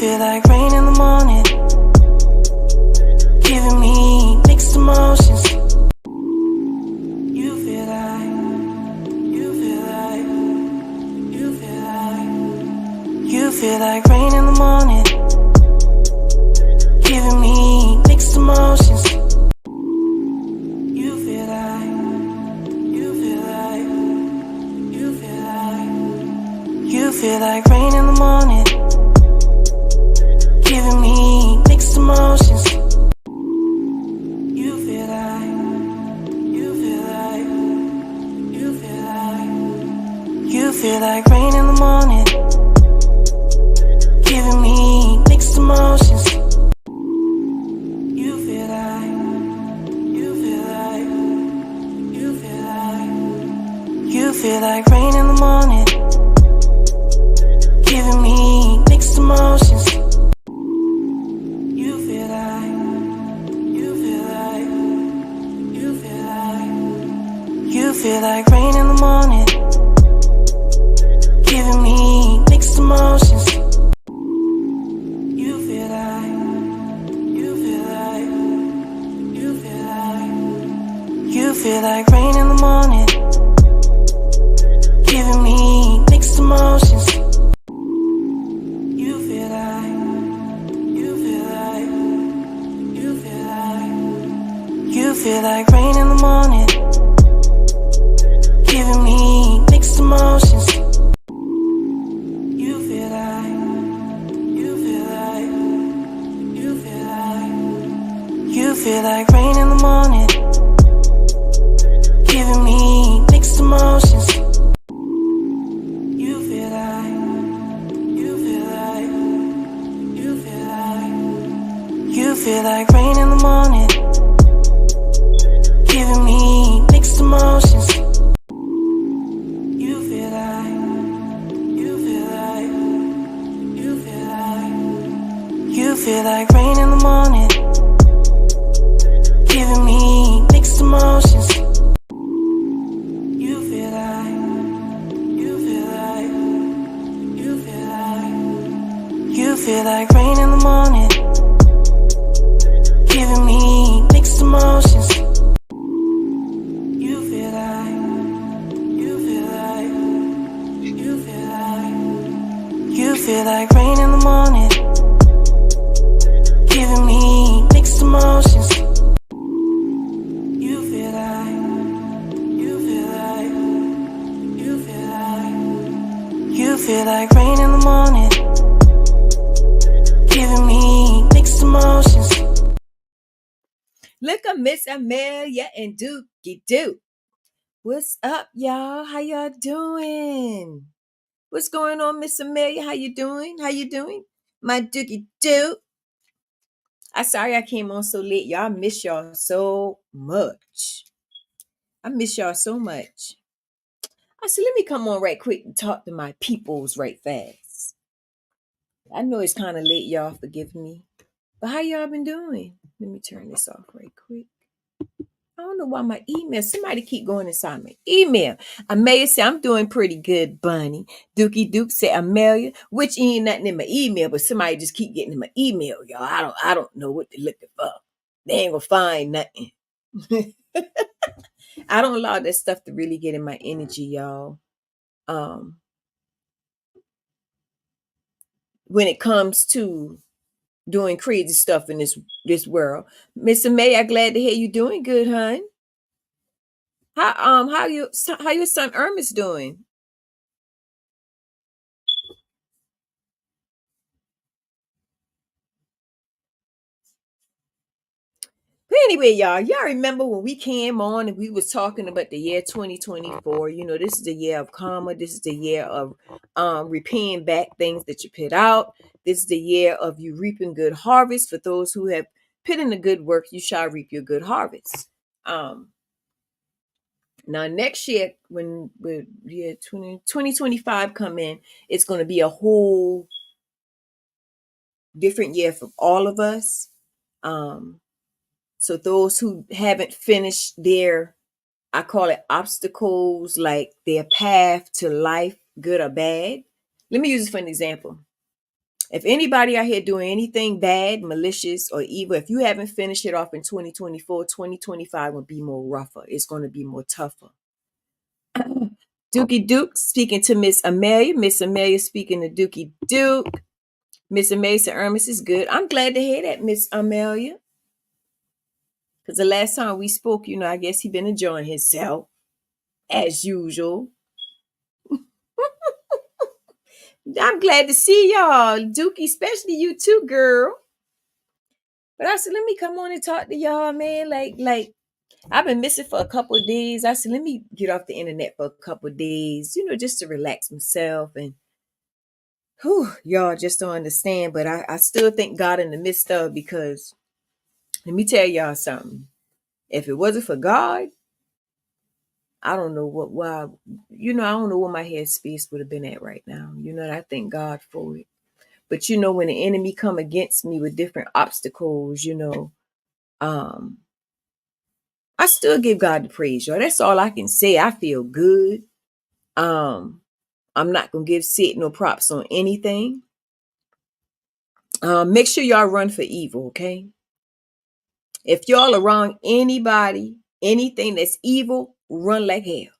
feel like rain in the morning, giving me mixed emotions. You feel like, you feel like, you feel like, you feel like rain in the morning, giving me mixed emotions. You feel like, you feel like, you feel like, you feel like rain in the morning, giving me mixed emotions. You feel like, you feel like, you feel like, you feel like rain in the morning, giving me mixed emotions. You feel like, you feel like, you feel like, you feel like rain in the morning, giving me mixed emotions. You feel like, you feel like, you feel like, you feel like rain in the morning, giving me mixed emotions. You feel like, you feel like, you feel like, you feel like rain in the morning, giving me mixed emotions. You feel like, you feel like, you feel like, you feel like rain in the morning, giving me mixed emotions. You feel like, you feel like, you feel like, you feel like rain in the morning, giving me mixed emotions. You feel like, you feel like, you feel like, you feel like rain in the morning, giving me mixed emotions. You feel like, you feel like, you feel like, you feel like rain in the morning, giving me mixed emotions. You feel like, you feel like, you feel like, you feel like rain in the morning, giving me mixed emotions. You feel like, you feel like, you feel like, you feel like rain in the morning, giving me mixed emotions. You feel like, you feel like, you feel like, you feel like rain in the morning, giving me mixed emotions. Look at Miss Amelia and Dookie Duke. What's up, y'all? How y'all doing? What's going on, Miss Amelia? How you doing? How you doing? My Dookie Duke. I'm sorry I came on so late. Y'all, I miss y'all so much. I miss y'all so much. I said, let me come on right quick and talk to my peoples right fast. I know it's kind of late, y'all. Forgive me. But how y'all been doing? Let me turn this off right quick. I don't know why my email. Somebody keep going inside my email. Amelia said, I'm doing pretty good, Bunny. Dookie Duke said, Amelia, which ain't nothing in my email, but somebody just keep getting in my email, y'all. I don't know what they're looking for. They ain't gonna find nothing. I don't allow that stuff to really get in my energy, y'all. When it comes to doing crazy stuff in this world. Miss May, I'm glad to hear you doing good, hon. How your son Ernest doing? But anyway, y'all remember when we came on and we was talking about the year 2024. You know, this is the year of karma. This is the year of repaying back things that you put out. This is the year of you reaping good harvest. For those who have put in the good work, you shall reap your good harvest. Now next year, when year 2025 come in, it's going to be a whole different year for all of us. So those who haven't finished their, I call it obstacles, like their path to life, good or bad. Let me use this for an example. If anybody out here doing anything bad, malicious, or evil, if you haven't finished it off in 2024, 2025 will be more rougher. It's going to be more tougher. Dookie Duke speaking to Miss Amelia. Miss Amelia speaking to Dookie Duke. Miss Amelia said, Ernest is good. I'm glad to hear that, Miss Amelia. Because the last time we spoke, I guess he been enjoying himself as usual. I'm glad to see y'all, Dookie, especially you too, girl. But I said, let me come on and talk to y'all, man. Like I've been missing for a couple of days. I said, let me get off the internet for a couple of days, just to relax myself. And y'all just don't understand. But I still thank God in the midst of, because let me tell y'all something. If it wasn't for God, I don't know why, I don't know where my headspace would have been at right now. And I thank God for it. But when the enemy come against me with different obstacles, I still give God the praise, y'all. That's all I can say. I feel good. I'm not gonna give Satan no props on anything. Make sure y'all run for evil, okay? If y'all around anybody, anything that's evil, run like hell.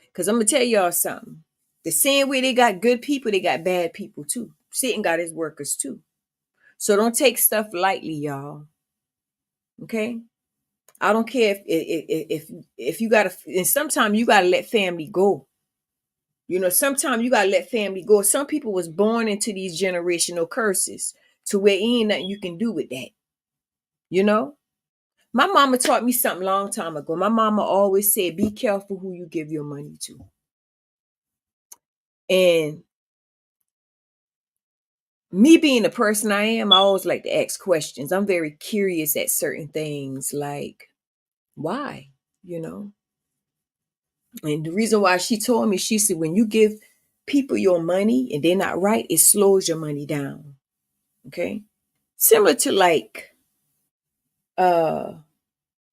Because I'm gonna tell y'all something. The same way they got good people, they got bad people too. Satan got his workers too. So don't take stuff lightly, y'all. Okay? I don't care if you gotta, and sometimes you gotta let family go. Sometimes you gotta let family go. Some people was born into these generational curses to where ain't nothing you can do with that. My mama taught me something long time ago. My mama always said, be careful who you give your money to. And me being the person I am, I always like to ask questions. I'm very curious at certain things, like, why? And the reason why she told me, she said, when you give people your money and they're not right, it slows your money down. Okay? Similar to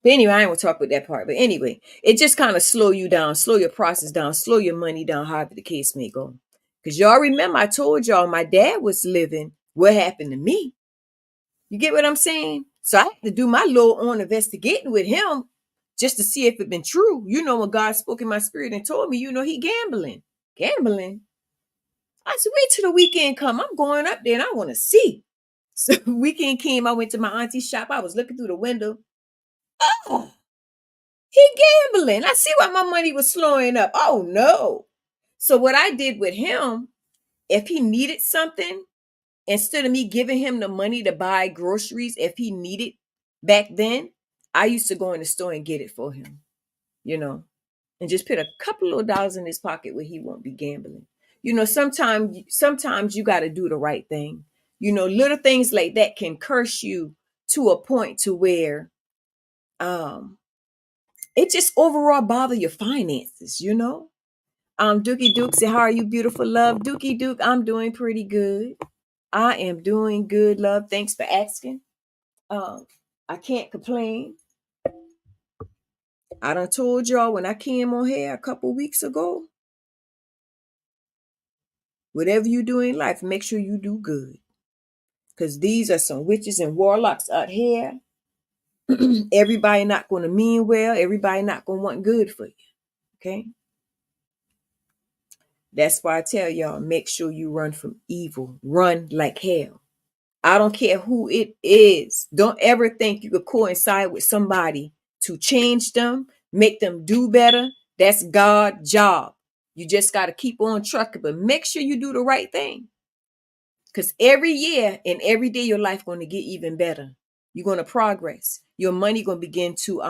but anyway, I ain't gonna talk about that part. But anyway, it just kind of slow you down, slow your process down, slow your money down, however the case may go. Because y'all remember, I told y'all my dad was living what happened to me. You get what I'm saying? So I had to do my little own investigating with him just to see if it been true. When God spoke in my spirit and told me, he gambling. Gambling. I said, wait till the weekend come. I'm going up there and I want to see. So weekend came, I went to my auntie's shop. I was looking through the window. Oh, he gambling. I see why my money was slowing up. Oh no. So what I did with him, if he needed something, instead of me giving him the money to buy groceries, if he needed back then, I used to go in the store and get it for him, and just put a couple of dollars in his pocket where he won't be gambling. Sometimes you got to do the right thing. Little things like that can curse you to a point to where it just overall bother your finances. Dookie Duke said, how are you, beautiful love? Dookie Duke, I'm doing pretty good. I am doing good, love. Thanks for asking. I can't complain. I done told y'all when I came on here a couple weeks ago, whatever you do in life, make sure you do good. Because these are some witches and warlocks out here. Everybody not going to mean well. Everybody not going to want good for you. Okay? That's why I tell y'all, make sure you run from evil. Run like hell. I don't care who it is. Don't ever think you could coincide with somebody to change them, make them do better. That's God's job. You just got to keep on trucking, but make sure you do the right thing. Because every year and every day, your life going to get even better. You're going to progress. Your money going to begin to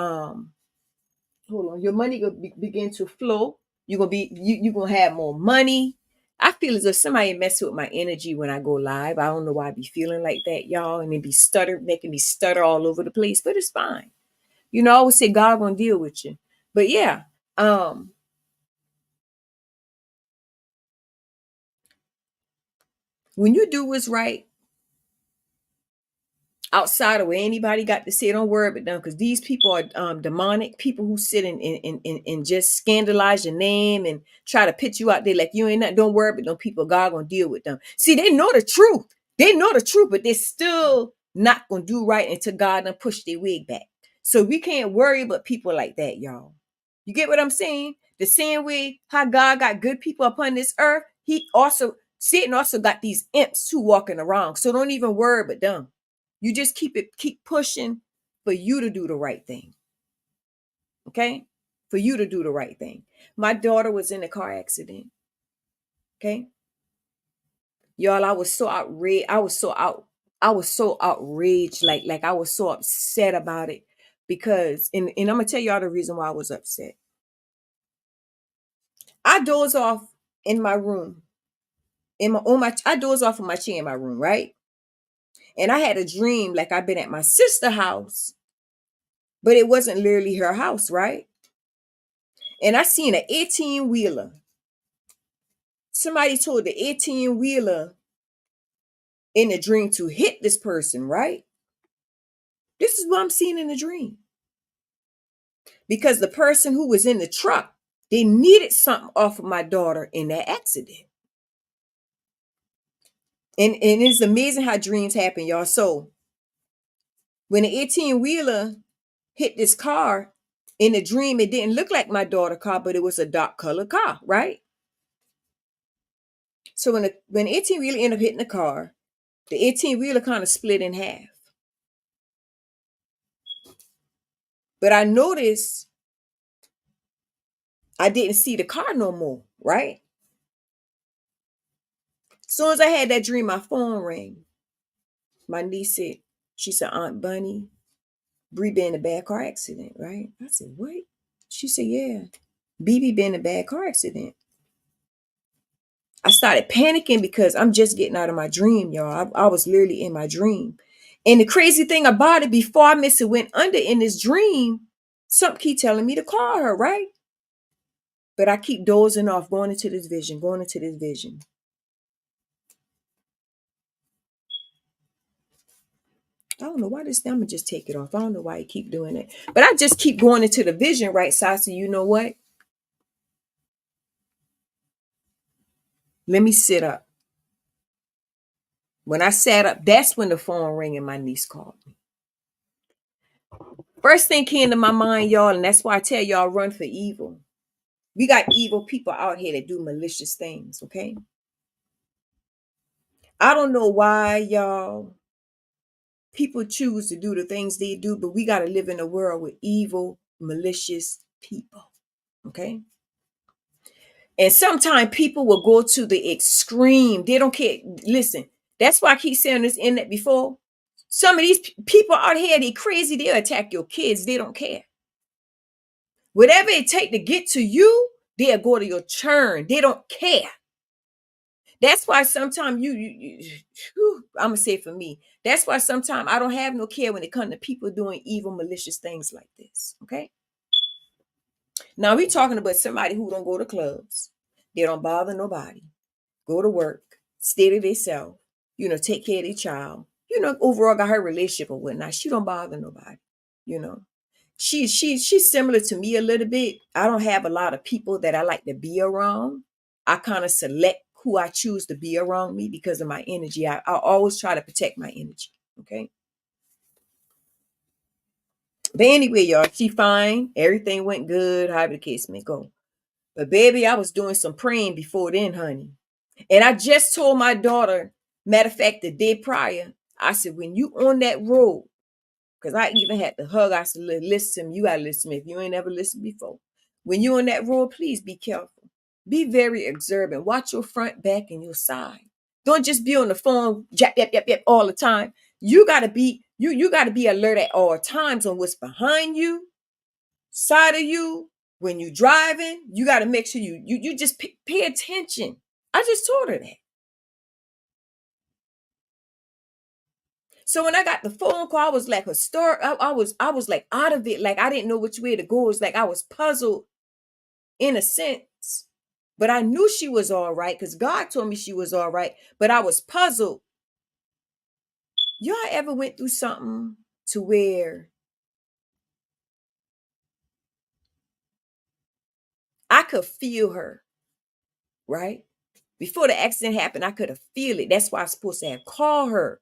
Your money going to begin to flow. You're going to have more money. I feel as if somebody messed with my energy when I go live. I don't know why I be feeling like that, y'all. And it be making me stutter all over the place, but it's fine. I always say God gonna deal with you. But yeah, when you do what's right, outside of where anybody got to say, don't worry about them, because these people are demonic people who sit and just scandalize your name and try to put you out there like you ain't not. Don't worry about them people. God gonna deal with them. See, they know the truth. They know the truth, but they're still not gonna do right until God done push their wig back. So we can't worry about people like that, y'all. You get what I'm saying? The same way how God got good people upon this earth, Satan also got these imps who walking around. So don't even worry about them. You just keep pushing for you to do the right thing. Okay? For you to do the right thing. My daughter was in a car accident. Okay? Y'all, I was so outraged. I was so outraged. Like I was so upset about it. Because and I'm gonna tell y'all the reason why I was upset. I doze off in my room. I doze off in my chair in my room, right? And I had a dream like I've been at my sister's house, but it wasn't literally her house, right? And I seen an 18-wheeler. Somebody told the 18-wheeler in the dream to hit this person, right? This is what I'm seeing in the dream. Because the person who was in the truck, they needed something off of my daughter in that accident. And it's amazing how dreams happen, y'all. So when the 18-wheeler hit this car, in the dream, it didn't look like my daughter's car, but it was a dark colored car, right? So when the 18-wheeler ended up hitting the car, the 18-wheeler kind of split in half. But I noticed I didn't see the car no more, right? As soon as I had that dream, my phone rang. My niece said, Aunt Bunny, Bree been in a bad car accident, right? I said, what? She said, yeah, BB been in a bad car accident. I started panicking because I'm just getting out of my dream, y'all. I was literally in my dream. And the crazy thing about it, before I miss it went under in this dream, something keep telling me to call her, right? But I keep dozing off, going into this vision. I don't know why this thing, I'm gonna just take it off. I don't know why I keep doing it. But I just keep going into the vision, right, Sasha? You know what? Let me sit up. When I sat up, that's when the phone rang and my niece called me. First thing came to my mind, y'all, and that's why I tell y'all run for evil. We got evil people out here that do malicious things, okay? I don't know why, y'all, people choose to do the things they do, but we got to live in a world with evil, malicious people, okay? And sometimes people will go to the extreme. They don't care. Listen, that's why I keep saying this in that before. Some of these people out here, they crazy. They'll attack your kids. They don't care. Whatever it take to get to you, they'll go to your turn. They don't care. That's why sometimes I'm going to say for me, that's why sometimes I don't have no care when it comes to people doing evil, malicious things like this. Okay. Now we talking about somebody who don't go to clubs. They don't bother nobody. Go to work, stay to themselves, take care of their child. Overall got her relationship or whatnot. She don't bother nobody, you know. She's similar to me a little bit. I don't have a lot of people that I like to be around. I kind of select who I choose to be around me because of my energy. I always try to protect my energy. Okay. But anyway, y'all, she fine. Everything went good, however the case may go. But baby, I was doing some praying before then, honey. And I just told my daughter, matter of fact, the day prior, I said, when you on that road, because I even had to hug, I said, listen, you gotta listen to me if you ain't ever listened before. When you on that road, please be careful. Be very observant. Watch your front, back, and your side. Don't just be on the phone, yap, yap, yap, yap, all the time. You gotta be, you gotta be alert at all times on what's behind you, side of you. When you driving, you gotta make sure you just pay attention. I just told her that. So when I got the phone call, I was like I was like out of it. Like I didn't know which way to go. It's like I was puzzled in a sense. But I knew she was all right because God told me she was all right. But I was puzzled Y'all ever went through something to where I could feel her, right? Before the accident happened, I could have feel it. That's why I was supposed to have called her.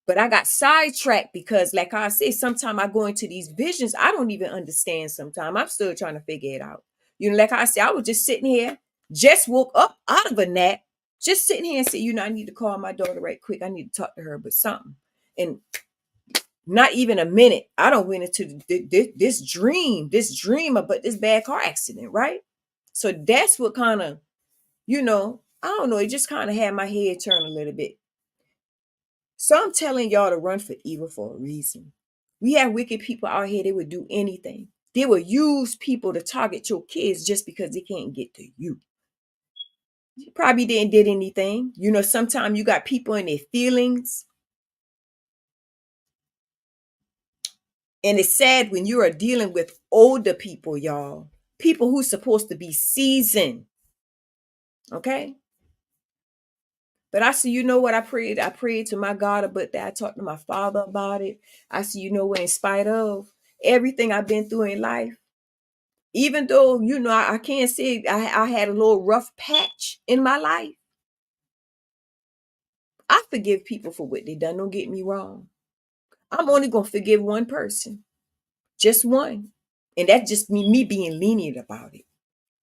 But I got sidetracked because, like I said, sometimes I go into these visions. I don't even understand sometimes. I'm still trying to figure it out. Like I said, I was just sitting here, just woke up out of a nap, just sitting here and said, I need to call my daughter right quick. I need to talk to her about something. And not even a minute, I don't went into this dream about this bad car accident, right? So that's what kind of, I don't know, it just kind of had my head turn a little bit. So I'm telling y'all to run for evil for a reason. We have wicked people out here, they would do anything. They will use people to target your kids just because they can't get to you. You probably didn't did anything. Sometimes you got people in their feelings. And it's sad when you are dealing with older people, y'all. People who's supposed to be seasoned. Okay? But I see, what I prayed? I prayed to my God about that. I talked to my father about it. I see, what, in spite of everything I've been through in life, even though, I can't say I had a little rough patch in my life, I forgive people for what they done. Don't get me wrong. I'm only going to forgive one person, just one. And that's just me being lenient about it.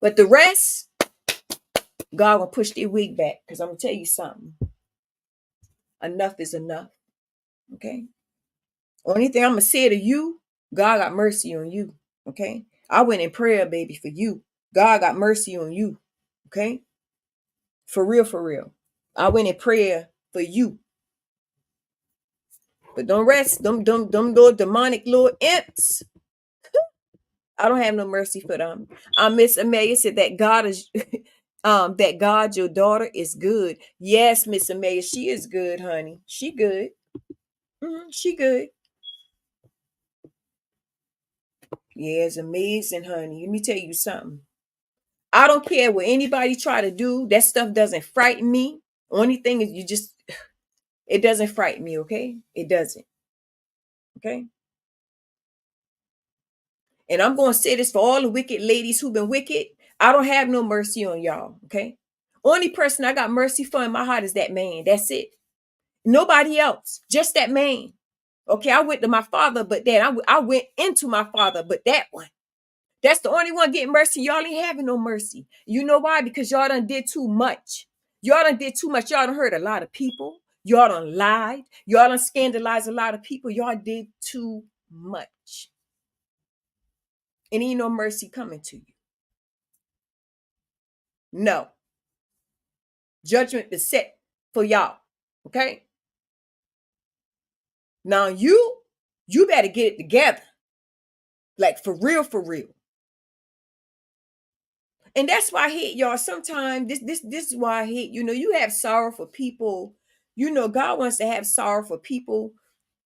But the rest, God will push their wig back, because I'm going to tell you something. Enough is enough. Okay? Only thing I'm going to say to you, God got mercy on you. Okay? I went in prayer, baby, for you. God got mercy on you. Okay? For real, for real. I went in prayer for you. But don't rest. Them little demonic little imps. I don't have no mercy for them. Miss Amelia said that God is that God, your daughter, is good. Yes, Miss Amelia, she is good, honey. She good. She good. Yeah, it's amazing, honey. Let me tell you something. I don't care what anybody try to do. That stuff doesn't frighten me. Only thing is it doesn't frighten me, okay? It doesn't. Okay? And I'm going to say this for all the wicked ladies who've been wicked. I don't have no mercy on y'all, okay? Only person I got mercy for in my heart is that man. That's it. Nobody else. Just that man. Okay, I went to my father, but then I went into my father, but that one. That's the only one getting mercy. Y'all ain't having no mercy. You know why? Because y'all done did too much. Y'all done did too much. Y'all done hurt a lot of people. Y'all done lied. Y'all done scandalized a lot of people. Y'all did too much. And ain't no mercy coming to you. No. Judgment is set for y'all. Okay? Now you better get it together. Like for real, for real. And that's why I hate y'all. Sometimes this is why I hate, you have sorrow for people. God wants to have sorrow for people,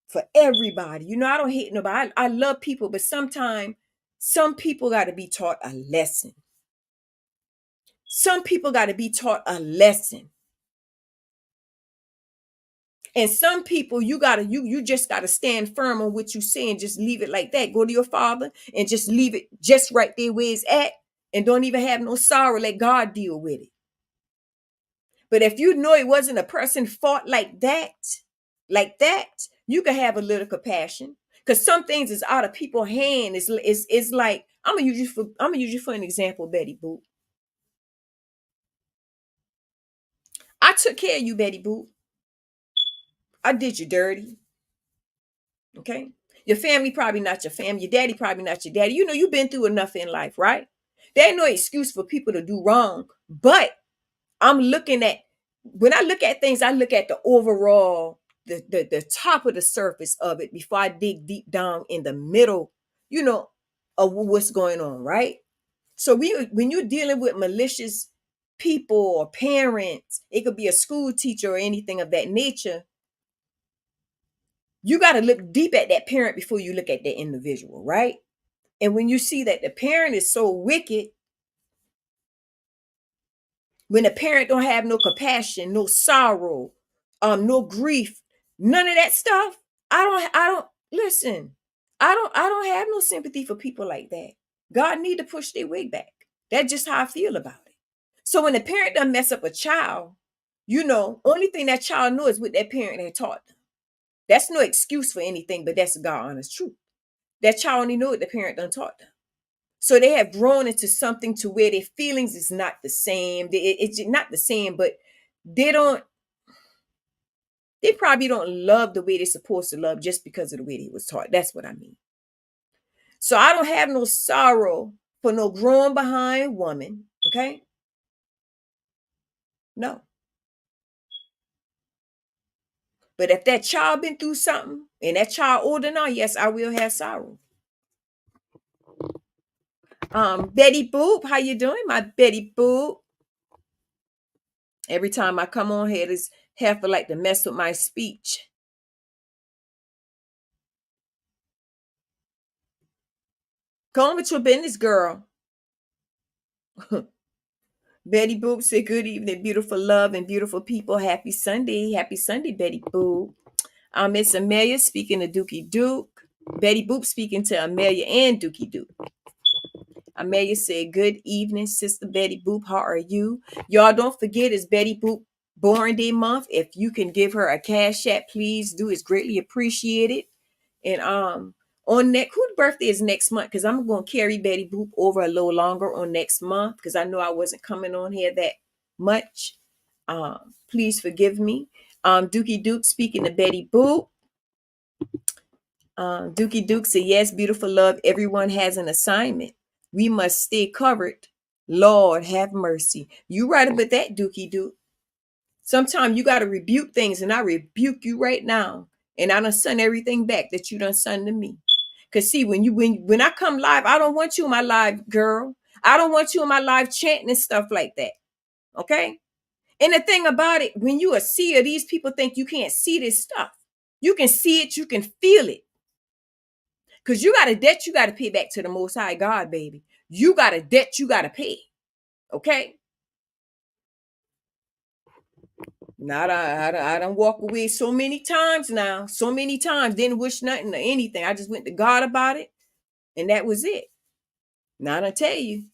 for everybody. I don't hate nobody. I love people, but sometimes some people got to be taught a lesson. Some people got to be taught a lesson. And some people you just gotta stand firm on what you say and just leave it like that. Go to your father and just leave it just right there where it's at, and don't even have no sorrow. Let God deal with it. But if you know it wasn't a person fought like that, you can have a little compassion. Because some things is out of people's hand. Is like, I'm gonna use you for an example, Betty Boop. I took care of you, Betty Boop. I did you dirty. Okay. Your family probably not your family. Your daddy probably not your daddy. You've been through enough in life, right? There ain't no excuse for people to do wrong. But when I look at things, I look at the overall, the top of the surface of it before I dig deep down in the middle, of what's going on, right? So when you're dealing with malicious people or parents, it could be a school teacher or anything of that nature. You got to look deep at that parent before you look at that individual, right? And when you see that the parent is so wicked, when the parent don't have no compassion, no sorrow, no grief, None of that stuff. I don't listen. I don't have no sympathy for people like that. God need to push their way back. That's just how I feel about it. So when the parent done mess up a child, only thing that child knows is what that parent had taught them. That's no excuse for anything, but that's the God honest truth. That child only know what the parent done taught them. So they have grown into something to where their feelings is not the same. It's not the same, but they don't. They probably don't love the way they're supposed to love just because of the way they was taught. That's what I mean. So I don't have no sorrow for no grown behind woman. Okay? No. But if that child been through something and that child older now, yes, I will have sorrow. Betty Boop, how you doing, my Betty Boop? Every time I come on here, this heifer like to mess with my speech. Go on with your business, girl. Betty Boop said, good evening, beautiful love and beautiful people. Happy Sunday. Happy Sunday, Betty Boop. Miss Amelia speaking to Dookie Duke. Betty Boop speaking to Amelia and Dookie Duke. Amelia said, good evening, Sister Betty Boop. How are you? Y'all don't forget it's Betty Boop Born Day month. If you can give her a cash app, please do. It's greatly appreciated. And on next, whose birthday is next month? Because I'm gonna carry Betty Boop over a little longer on next month because I know I wasn't coming on here that much. Please forgive me. Dookie Duke speaking to Betty Boop. Dookie Duke said, yes, beautiful love. Everyone has an assignment. We must stay covered. Lord, have mercy. You right about that, Dookie Duke. Sometimes you got to rebuke things, and I rebuke you right now. And I done send everything back that you done sent to me. Cause see, when I come live, I don't want you in my live, girl. I don't want you in my live chanting and stuff like that. Okay? And the thing about it, when you a seer, these people think you can't see this stuff. You can see it, you can feel it. Because you got a debt you got to pay back to the Most High God, baby. You got a debt you got to pay. Okay? Not I done walk away so many times now. So many times. Didn't wish nothing or anything. I just went to God about it. And that was it. Now I done tell you.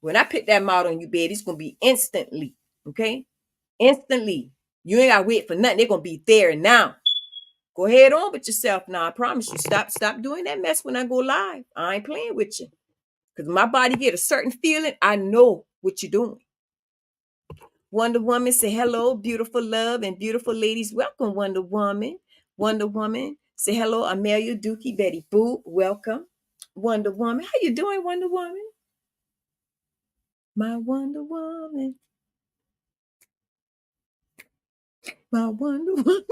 When I put that mouth on you, baby, it's going to be instantly. Okay? Instantly. You ain't got to wait for nothing. They're going to be there and now. Go ahead on with yourself now. I promise you. Stop doing that mess when I go live. I ain't playing with you. Because my body get a certain feeling, I know what you're doing. Wonder Woman say, hello, beautiful love and beautiful ladies. Welcome, Wonder Woman. Wonder Woman say, hello, Amelia, Dookie, Betty Boop. Welcome. Wonder Woman. How you doing, Wonder Woman? My Wonder Woman. My Wonder Woman.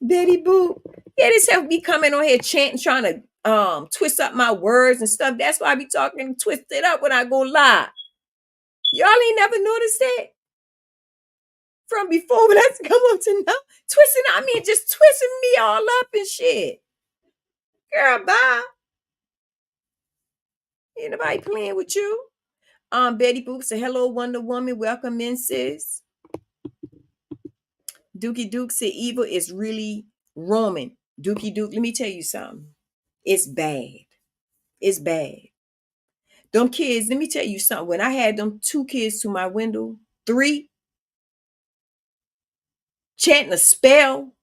Betty Boop. Yeah, this have me coming on here chanting, trying to twist up my words and stuff. That's why I be talking twisted up when I go live. Y'all ain't never noticed that? From before when I come up to now, twisting, I mean just twisting me all up and shit. Girl, bye. Ain't nobody playing with you. Betty Boop said, hello, Wonder Woman. Welcome in, sis. Dookie Duke said, evil is really Roman. Dookie Duke, let me tell you something. It's bad. It's bad. Them kids, let me tell you something. When I had them 2 kids to my window, 3, chanting a spell,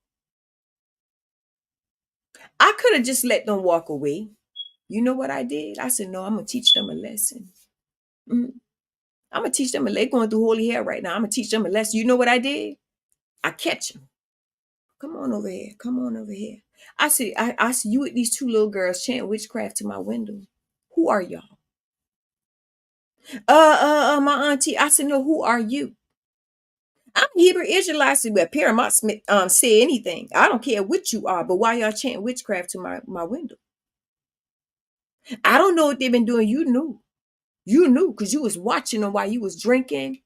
I could have just let them walk away. You know what I did? I said, no, I'm going to teach them a lesson. I'm going to teach them a lesson. They're going through holy hell right now. I'm going to teach them a lesson. You know what I did? I catch them. Come on over here. Come on over here. I said, I see you with these 2 little girls chanting witchcraft to my window. Who are y'all? My auntie. I said, no, who are you? I'm Hebrew Israelite. But Paramount Smith say anything. I don't care what you are, but why y'all chanting witchcraft to my window? I don't know what they've been doing. You knew. You knew because you was watching them while you was drinking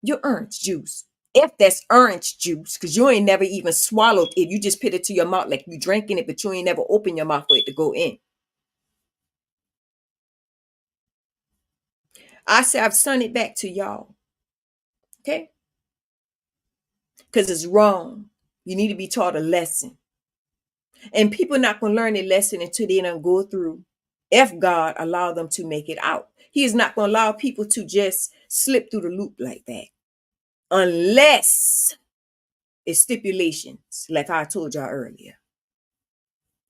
your orange juice. If that's orange juice, because you ain't never even swallowed it. You just put it to your mouth like you drinking it, but you ain't never opened your mouth for it to go in. I said, I've sent it back to y'all. Okay? Because it's wrong. You need to be taught a lesson. And people are not going to learn a lesson until they don't go through. If God allow them to make it out. He is not going to allow people to just slip through the loop like that. Unless it's stipulations, like I told y'all earlier.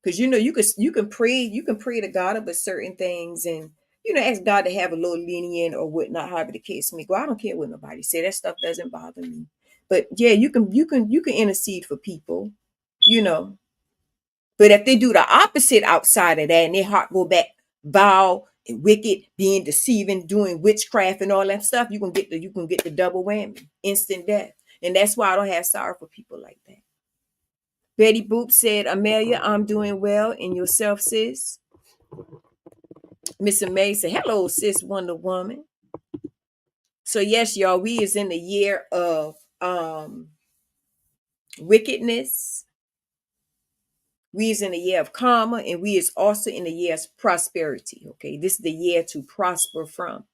Because you can pray to God about certain things and ask God to have a little lenient or whatnot, however the case may go. I don't care what nobody say. That stuff doesn't bother me. But yeah, you can intercede for people, you know. But if they do the opposite outside of that and their heart go back vile and wicked, being deceiving, doing witchcraft and all that stuff, you can get the double whammy, instant death. And that's why I don't have sorrow for people like that. Betty Boop said, Amelia, I'm doing well. And yourself, sis? Miss May said, hello, sis Wonder Woman. So yes, y'all, we is in the year of wickedness. We is in the year of karma, and we is also in the year of prosperity. Okay, this is the year to prosper from.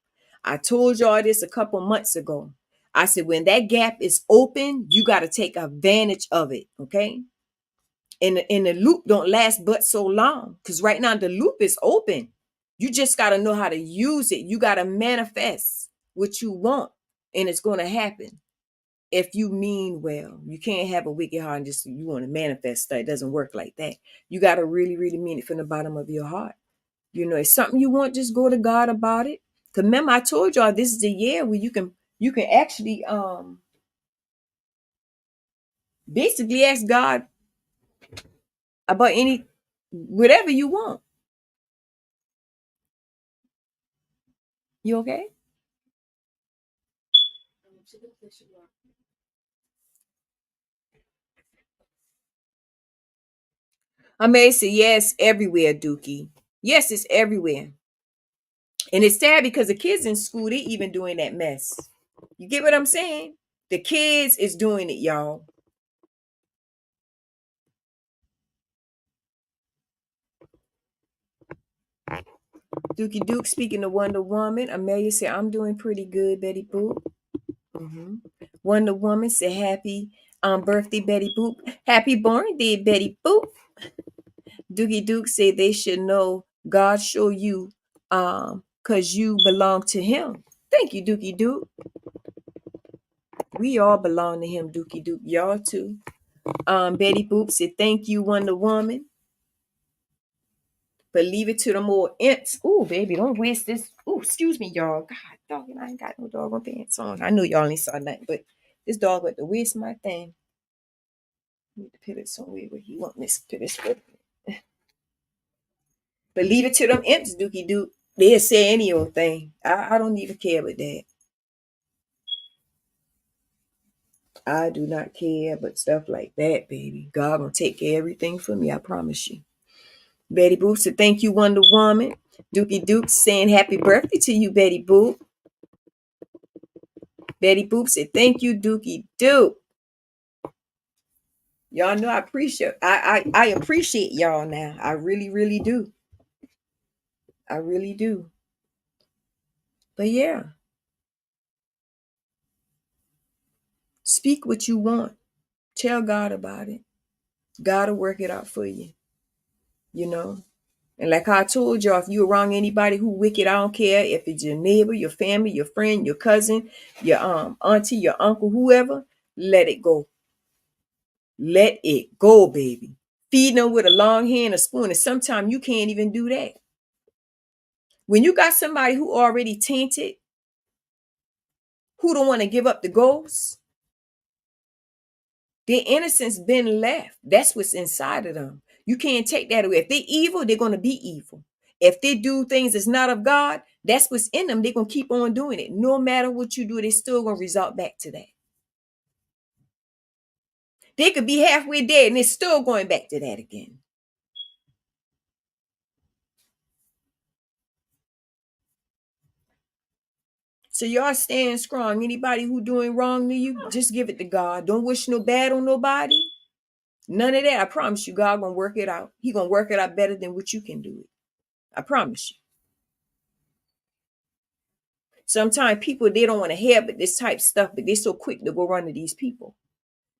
I told y'all this a couple months ago. I said, when that gap is open, you got to take advantage of it. Okay. And the loop don't last but so long. Because right now the loop is open. You just got to know how to use it. You got to manifest what you want, and it's going to happen. If you mean well, you can't have a wicked heart and just you want to manifest stuff. It doesn't work like that. You got to really, really mean it from the bottom of your heart. It's something you want, just go to God about it. Because remember, I told y'all this is the year where you can actually basically ask God about whatever you want. You okay? I may say yes, everywhere, Dookie. Yes, it's everywhere. And it's sad because the kids in school, they even doing that mess. You get what I'm saying? The kids is doing it, y'all. Dookie Duke speaking to Wonder Woman. Amelia said, I'm doing pretty good, Betty Boop. Wonder Woman said, happy birthday, Betty Boop. Happy birthday, Betty Boop. Dookie Duke said they should know God show you because you belong to him. Thank you, Dookie Duke. We all belong to him, Dookie Duke. Y'all too. Betty Boop said, thank you, Wonder Woman. But leave it to the more imps. Ooh, baby, don't waste this. Ooh, excuse me, y'all. God, dog, I ain't got no doggone pants on. I know y'all ain't saw nothing, but this dog went to waste my thing. I need to put it somewhere where he want this to this foot. But leave it to them imps, Dookie Duke. They'll say any old thing. I don't even care with that. I do not care but stuff like that, baby. God gonna take care of everything for me, I promise you. Betty Boop said, thank you, Wonder Woman. Dookie Duke saying happy birthday to you, Betty Boop. Betty Boop said, thank you, Dookie Duke. Y'all know I appreciate y'all now. I really, really do. I really do. But yeah. Speak what you want. Tell God about it. God will work it out for you. And like I told y'all, if you wrong anybody who wicked, I don't care if it's your neighbor, your family, your friend, your cousin, your auntie, your uncle, whoever, let it go. Let it go, baby. Feeding them with a long hand, a spoon, and sometimes you can't even do that. When you got somebody who already tainted, who don't want to give up the ghost, their innocence been left. That's what's inside of them. You can't take that away. If they're evil, they're going to be evil. If they do things that's not of God, that's what's in them. They're going to keep on doing it. No matter what you do, they're still going to result back to that. They could be halfway dead and they're still going back to that again. So y'all stand strong. Anybody who doing wrong to you, just give it to God. Don't wish no bad on nobody. None of that. I promise you, God gonna work it out. He gonna work it out better than what you can do it. I promise you. Sometimes people, they don't want to hear about this type of stuff, but they're so quick to go run to these people.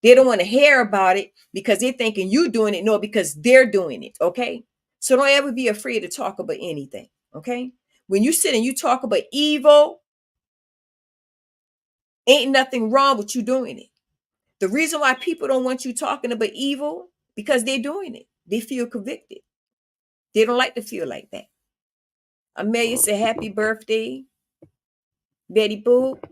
They don't want to hear about it because they're thinking you doing it. No, because they're doing it. Okay. So don't ever be afraid to talk about anything. Okay. When you sit and you talk about evil, ain't nothing wrong with you doing it. The reason why people don't want you talking about evil, because they're doing it. They feel convicted. They don't like to feel like that. Amelia said, happy birthday. Betty Boop.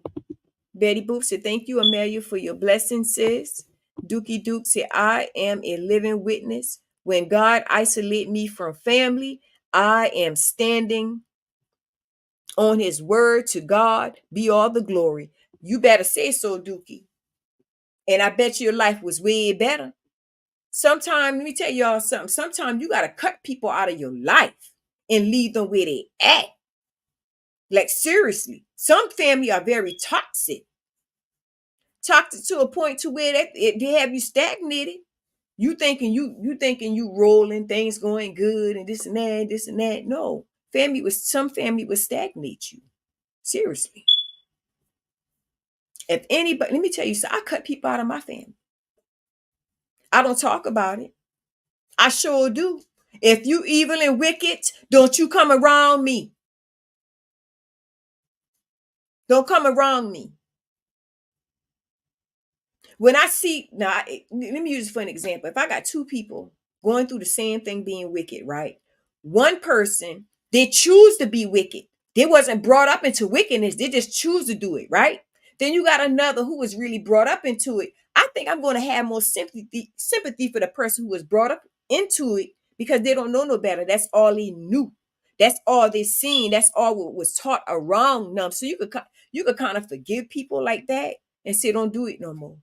Betty Boop said, thank you, Amelia, for your blessing, sis. Dookie Duke said, I am a living witness. When God isolate me from family, I am standing on his word. To God be all the glory. You better say so, Dookie. And I bet your life was way better. Sometimes, let me tell y'all something. Sometimes you got to cut people out of your life and leave them where they at. Like, seriously. Some family are very toxic. Toxic to a point to where they have you stagnated. You thinking you rolling, things going good, and this and that, this and that. No. Some family would stagnate you. Seriously. If anybody, let me tell you, so I cut people out of my family. I don't talk about it. I sure do. If you evil and wicked, don't you come around me. Don't come around me. When I see, let me use this for an example. If I got two people going through the same thing being wicked, right? One person, they choose to be wicked. They wasn't brought up into wickedness. They just choose to do it, right? Then you got another who was really brought up into it. I think I'm going to have more sympathy for the person who was brought up into it because they don't know no better. That's all they knew. That's all they seen. That's all what was taught around them. So you could kind of forgive people like that and say, don't do it no more.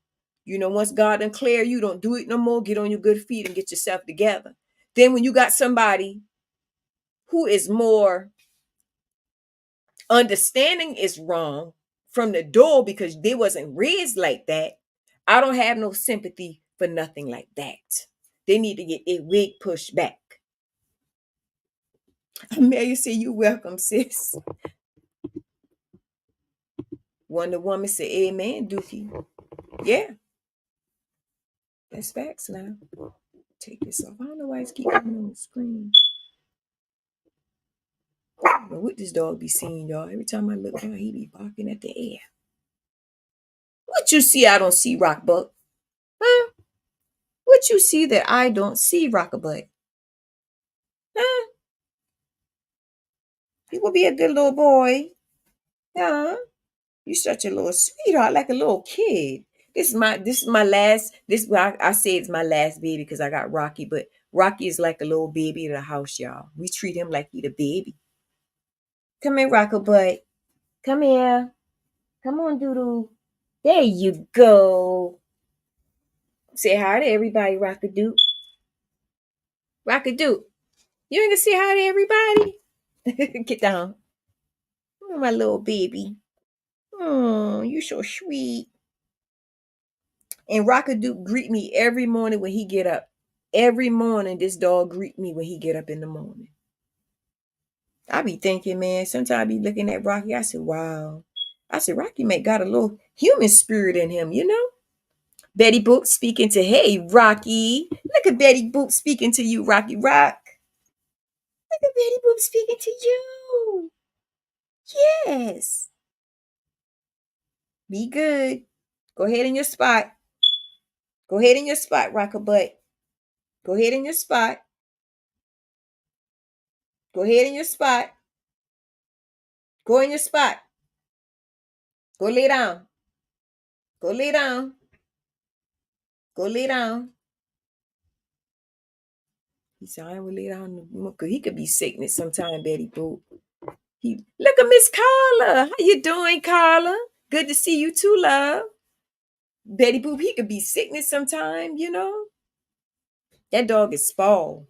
Once God done clear you, don't do it no more. Get on your good feet and get yourself together. Then when you got somebody who is more understanding is wrong from the door because they wasn't raised like that, I don't have no sympathy for nothing like that. They need to get their wig pushed back. Amelia say you welcome, sis. Wonder Woman said, amen, Dookie. Yeah, that's facts now. Take this off. I don't know why it's keep coming on the screen. I don't know what this dog be seeing, y'all. Every time I look down, he be barking at the air. What you see I don't see, Rockbuck? Huh? What you see that I don't see, Rockabut? Huh? You will be a good little boy. Huh? You such a little sweetheart, like a little kid. This is my last. I say it's my last baby because I got Rocky, but Rocky is like a little baby in the house, y'all. We treat him like he the baby. Come here, Rockabut. Come here. Come on, Doodoo. There you go. Say hi to everybody, Rockadoo. Rockadoo. You ain't gonna say hi to everybody? Get down. Oh, my little baby. Oh, you so sweet. And Rockadoo greet me every morning when he get up. Every morning, this dog greet me when he get up in the morning. I be thinking, man, sometimes I be looking at Rocky. I said, wow. I said, Rocky may got a little human spirit in him, you know? Betty Boop speaking to, hey, Rocky. Look at Betty Boop speaking to you, Rocky Rock. Look at Betty Boop speaking to you. Yes. Be good. Go ahead in your spot. Go ahead in your spot, Rocker Butt. Go ahead in your spot. Go ahead in your spot. Go in your spot. Go lay down. Go lay down. Go lay down. He said, I will lay down because he could be sickness sometime, Betty Boop. Look at Miss Carla. How you doing, Carla? Good to see you too, love. Betty Boop, he could be sickness sometime, you know. That dog is spoiled.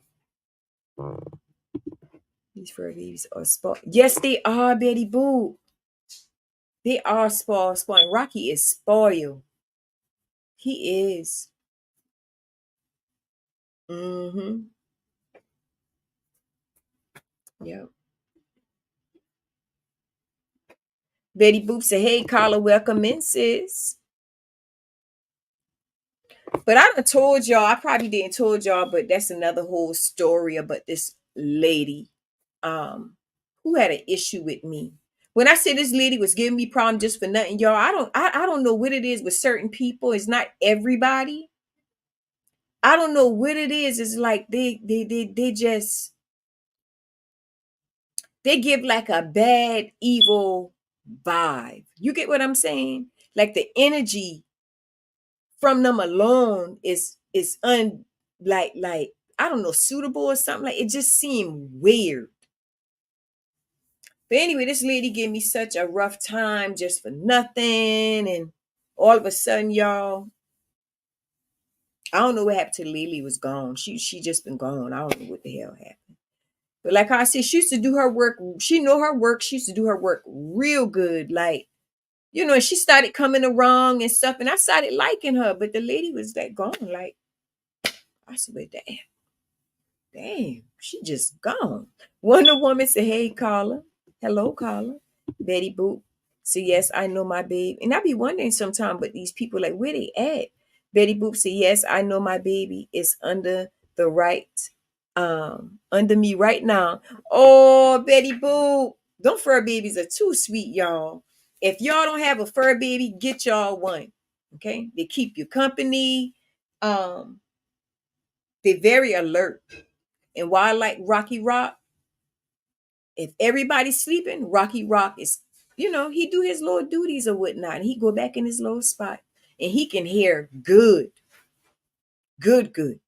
These fur babies are spoiled. Yes, they are, Betty Boop. They are spoiled. Rocky is spoiled. He is. Mm-hmm. Yep. Betty Boop said, hey, Carla, welcome in, sis. But I done told y'all, I probably didn't told y'all, but that's another whole story about this lady who had an issue with me. When I said this lady was giving me problem just for nothing, y'all, I don't know what it is with certain people. It's not everybody. I don't know what it is. It's like they just they give like a bad, evil vibe. You get what I'm saying? Like the energy from them alone is like I don't know, suitable or something. Like it just seemed weird. But anyway, this lady gave me such a rough time just for nothing. And all of a sudden, y'all, I don't know what happened to Lily was gone. She just been gone. I don't know what the hell happened. But like I said, she used to do her work. She know her work. She used to do her work real good. Like, and she started coming around and stuff. And I started liking her. But the lady was like gone. Like, I said, well, damn, she just gone. Wonder Woman said, hey, Carla. Hello, Carla. Betty Boop. So yes, I know my baby. And I be wondering sometimes, but these people, like, where they at? Betty Boop said, yes, I know my baby is under me right now. Oh, Betty Boop. Them fur babies are too sweet, y'all. If y'all don't have a fur baby, get y'all one. Okay? They keep you company. Um, they're very alert. And why I like Rocky Rock, if everybody's sleeping, Rocky Rock is, he do his little duties or whatnot. And he go back in his little spot. And he can hear good. Good, good.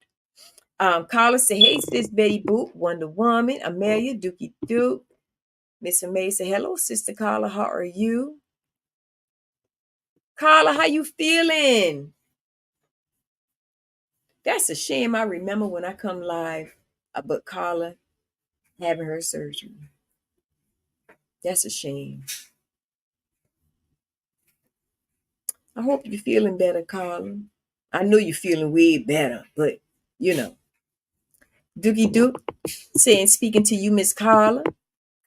Carla said, hey, sis Betty Boop, Wonder Woman, Amelia, Dookie Duke. Miss May said, hello, Sister Carla, how are you? Carla, how you feeling? That's a shame. I remember when I come live about Carla having her surgery. That's a shame. I hope you're feeling better, Carla. I know you're feeling way better, but Dookie Duke saying, speaking to you, Miss Carla.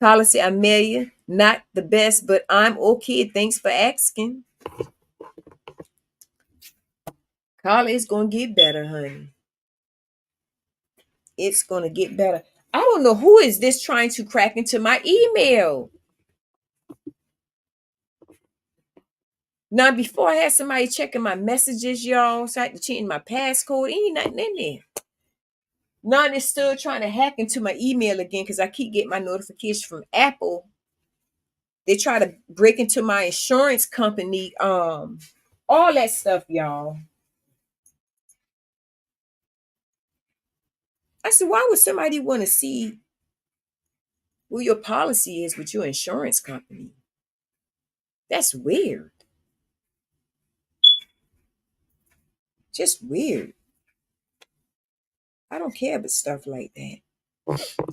Carla said, Amelia, not the best, but I'm okay. Thanks for asking. Carla, it's going to get better, honey. It's going to get better. I don't know who is this trying to crack into my email. Now, before I had somebody checking my messages, y'all, so I had to change my passcode. Ain't nothing in there. Now they're still trying to hack into my email again because I keep getting my notification from Apple. They try to break into my insurance company, all that stuff, y'all. I said, why would somebody want to see what your policy is with your insurance company? That's weird. Just weird. I don't care about stuff like that.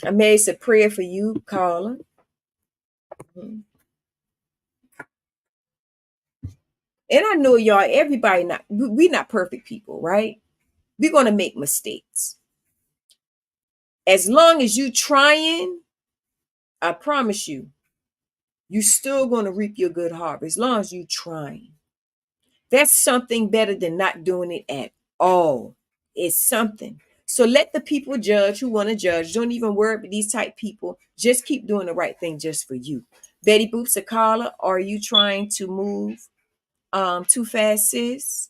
I made a prayer for you, Carla. Mhm. And I know y'all, everybody we not perfect people, right? We're gonna make mistakes. As long as you trying, I promise you still gonna reap your good harvest. As long as you trying. That's something better than not doing it at all. It's something. So let the people judge who want to judge. Don't even worry about these type people. Just keep doing the right thing just for you. Betty Boop Sakala, are you trying to move too fast, sis?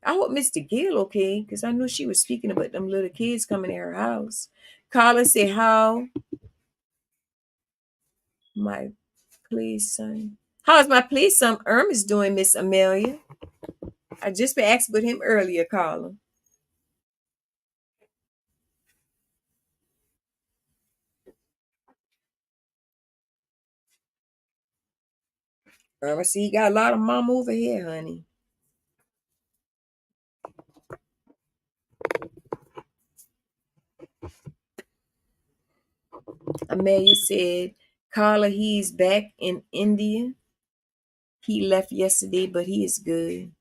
I hope Mr. Gill okay, because I know she was speaking about them little kids coming to her house. Carla said, how my please son. How's my please son Irma's doing, Miss Amelia? I just been asked about him earlier, Carla. I see you got a lot of mom over here, honey. Amelia said, Carla, he's back in India. He left yesterday, but he is good.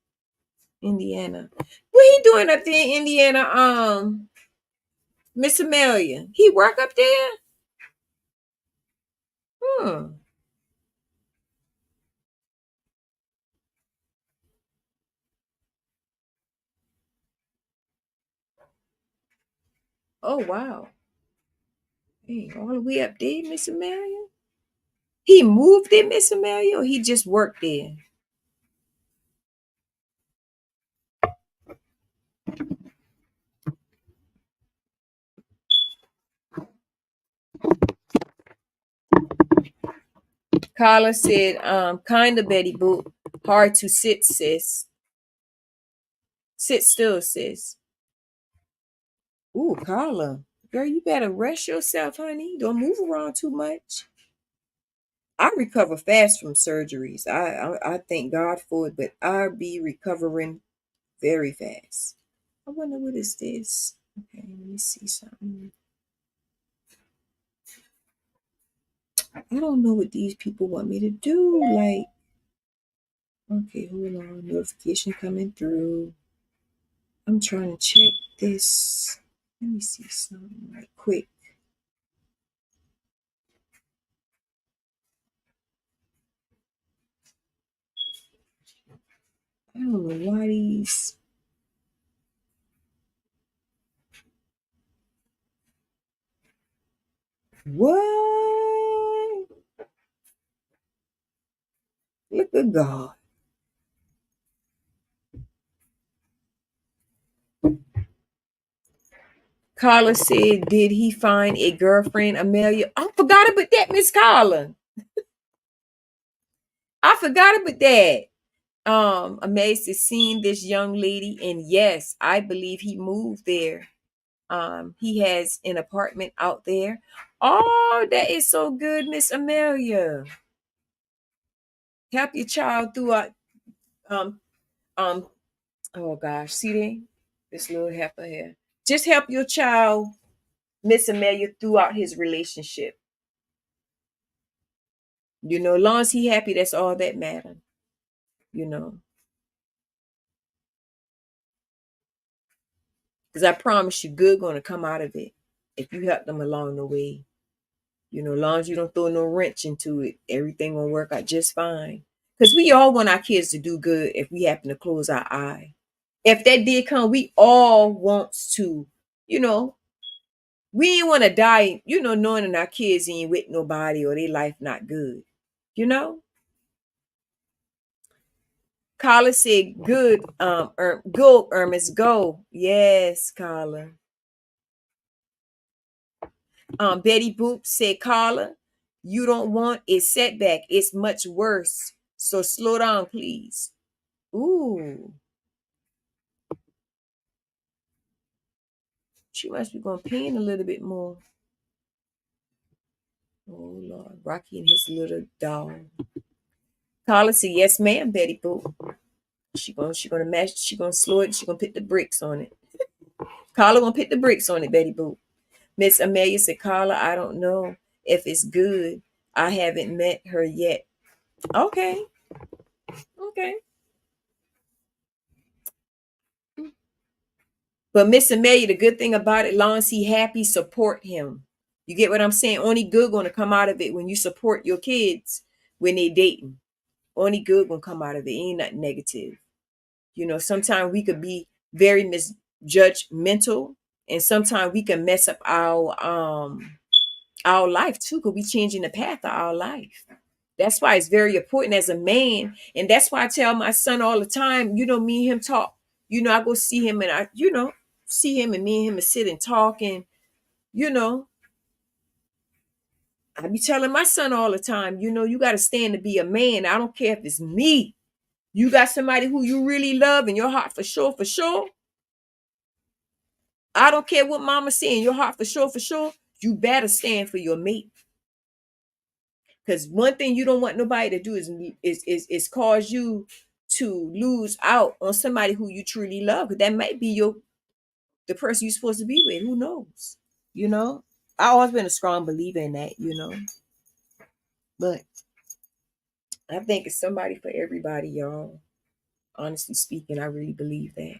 Indiana. What he doing up there in Indiana, Miss Amelia? He work up there? Hmm. Oh wow. Hey, all the way up there, Miss Amelia? He moved there, Miss Amelia, or he just worked there? Carla said, kinda Betty Boop. Hard to sit, sis. Sit still, sis. Ooh, Carla. Girl, you better rest yourself, honey. Don't move around too much. I recover fast from surgeries. I thank God for it, but I be recovering very fast. I wonder what is this. Okay, let me see something. I don't know what these people want me to do. Like, okay, hold on. Notification coming through. I'm trying to check this. Let me see something right quick. I don't know why these. What? Look at God. Carla said, did he find a girlfriend, Amelia? I forgot about that, Miss Carla. I forgot about that. Amazed to seeing this young lady, and yes, I believe he moved there. He has an apartment out there. Oh, that is so good, Miss Amelia. Help your child throughout. Um, um. Oh gosh, see there, this little heifer here. Just help your child, Miss Amelia, throughout his relationship. As long as he happy, that's all that matters. You know, because I promise you, good gonna come out of it if you help them along the way. As long as you don't throw no wrench into it, everything will work out just fine. Because we all want our kids to do good if we happen to close our eye. If that did come, we all wants to, you know, we ain't want to die, knowing that our kids ain't with nobody or their life not good. You know? Carla said, good, go, Ernest, go. Yes, Carla. Betty Boop said, Carla, you don't want a setback. It's much worse. So slow down, please. Ooh, she must be going to pain a little bit more. Oh Lord, Rocky and his little dog. Carla said, yes, ma'am, Betty Boop. She gonna match, she gonna slow it, she gonna put the brakes on it. Carla gonna put the brakes on it, Betty Boop. Miss Amelia said, Carla, I don't know if it's good. I haven't met her yet. Okay, okay. But Miss Amelia, the good thing about it, long as he happy, support him. You get what I'm saying? Only good gonna come out of it when you support your kids when they dating. Only good gonna come out of it. Ain't nothing negative. Sometimes we could be very misjudgmental, and sometimes we can mess up our life too, because we changing the path of our life. That's why it's very important as a man. And that's why I tell my son all the time, me and him talk. I go see him and see him and me and him and sit and talk. And, you know, I be telling my son all the time, you got to stand to be a man. I don't care if it's me. You got somebody who you really love in your heart for sure, for sure. I don't care what mama say in your heart for sure, for sure. You better stand for your mate. Because one thing you don't want nobody to do is cause you to lose out on somebody who you truly love. Because that might be the person you're supposed to be with. Who knows? You know? I always been a strong believer in that. But I think it's somebody for everybody, y'all. Honestly speaking, I really believe that.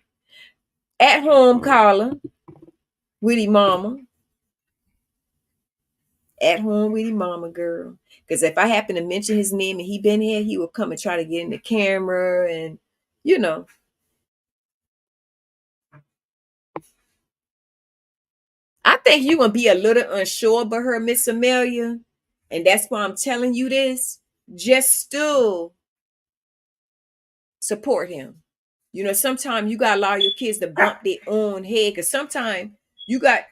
At home, Carla, Witty Mama. At home with his mama, girl. Because if I happen to mention his name and he been here, he will come and try to get in the camera and you know. think you're gonna be a little unsure about her, Miss Amelia, and that's why I'm telling you this. Just still support him. You know, sometimes you gotta allow your kids to bump their own head, because sometimes you got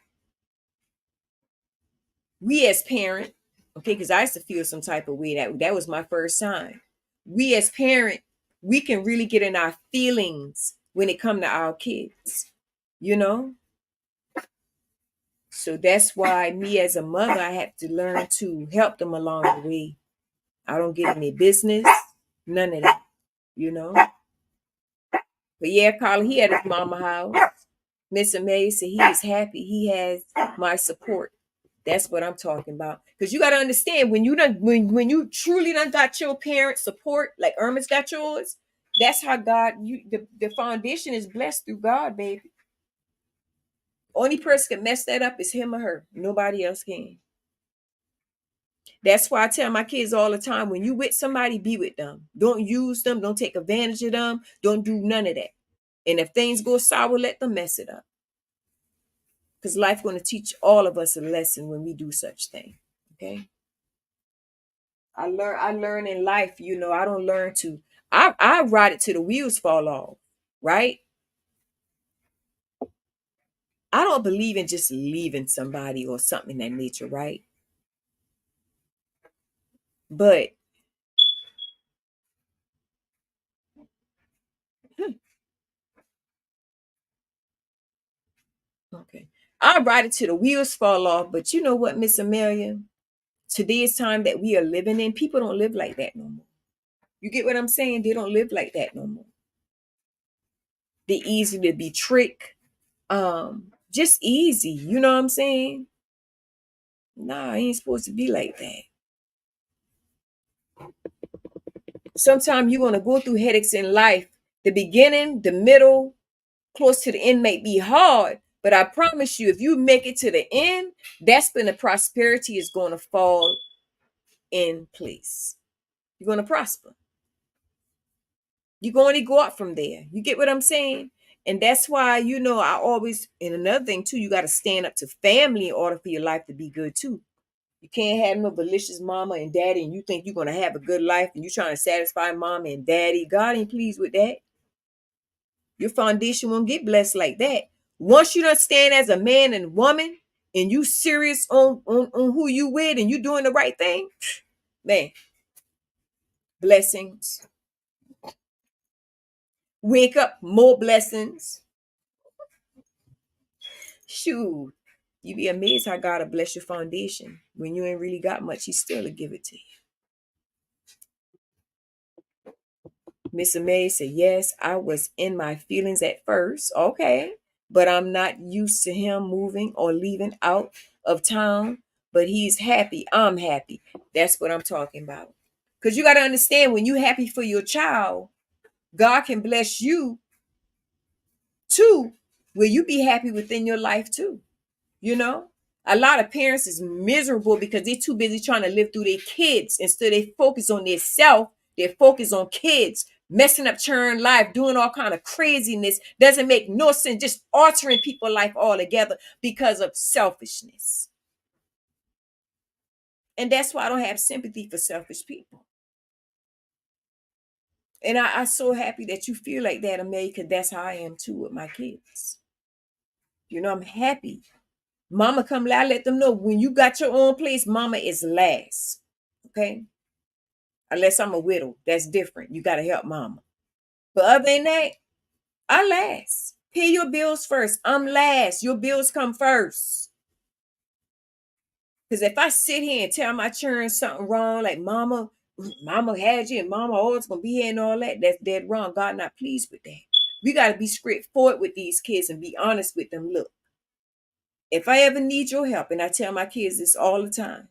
we as parent, okay, because I used to feel some type of way. That was my first time. We as parent, we can really get in our feelings when it come to our kids, you know. So that's why me as a mother, I had to learn to help them along the way. I don't get in their business, none of that, you know. But yeah, Carla, he at his mama house. Miss Amelia said he is happy. He has my support. That's what I'm talking about. Because you got to understand, when you done, when you truly done got your parents' support, like Irma's got yours, that's how God, the foundation is blessed through God, baby. Only person can mess that up is him or her. Nobody else can. That's why I tell my kids all the time, when you with somebody, be with them. Don't use them. Don't take advantage of them. Don't do none of that. And if things go sour, let them mess it up. Because life going to teach all of us a lesson when we do such thing. Okay. I learn in life, you know, I don't learn to I ride it till the wheels fall off, right? I don't believe in just leaving somebody or something in that nature, right? But hmm, okay. I ride it till the wheels fall off. But you know what, Miss Amelia? Today's time that we are living in, people don't live like that no more. You get what I'm saying? They don't live like that no more. They're easy to be tricked. Just easy. You know what I'm saying? Nah, I ain't supposed to be like that. Sometimes you're gonna go through headaches in life. The beginning, the middle, close to the end may be hard, but I promise you, if you make it to the end, that's when the prosperity is gonna fall in place. You're gonna prosper. You're going to go up from there. You get what I'm saying? And that's why, you know, I always, and another thing too, you got to stand up to family in order for your life to be good too. You can't have no malicious mama and daddy, and you think you're going to have a good life and you're trying to satisfy mama and daddy. God ain't pleased with that. Your foundation won't get blessed like that. Once you don't stand as a man and woman and you serious on who you with and you doing the right thing, man, blessings. Wake up, more blessings. Shoot. You be amazed how God will bless your foundation. When you ain't really got much, he still will give it to you. Miss May said, yes, I was in my feelings at first. Okay. But I'm not used to him moving or leaving out of town. But he's happy. I'm happy. That's what I'm talking about. Because you got to understand, when you're happy for your child, God can bless you too, where you be happy within your life too. You know? A lot of parents is miserable because they're too busy trying to live through their kids. Instead, they focus on their self. They focus on kids, messing up children life, doing all kind of craziness. Doesn't make no sense. Just altering people's life altogether because of selfishness. And that's why I don't have sympathy for selfish people. And I'm so happy that you feel like that, Amelia, because that's how I am too with my kids. You know, I'm happy. Mama come loud, let them know when you got your own place, mama is last. Okay? Unless I'm a widow. That's different. You gotta help mama. But other than that, I last. Pay your bills first. I'm last. Your bills come first. Because if I sit here and tell my children something wrong, like mama had you and mama always gonna be here and all that, that's dead wrong. God not pleased with that. We gotta be straightforward with these kids and be honest with them. Look, if I ever need your help, and I tell my kids this all the time,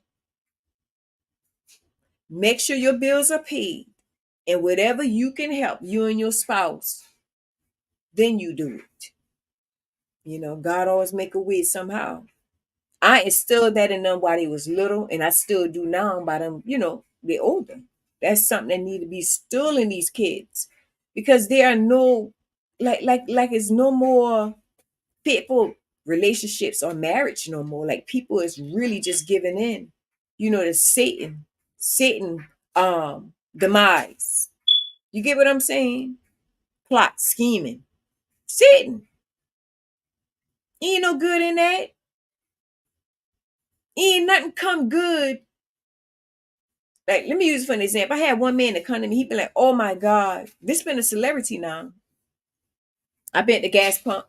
make sure your bills are paid. And whatever you can help you and your spouse, then you do it. You know, God always make a way somehow. I instilled that in them while they was little, and I still do now by them, you know, they're older. That's something that need to be still in these kids. Because there are no like it's no more fit for relationships or marriage no more. Like people is really just giving in, to Satan demise. You get what I'm saying? Plot scheming. Satan. Ain't no good in that. Ain't nothing come good. Like, let me use it for an example. I had one man that come to me, he be like, oh my God, this been a celebrity now. I been at the gas pump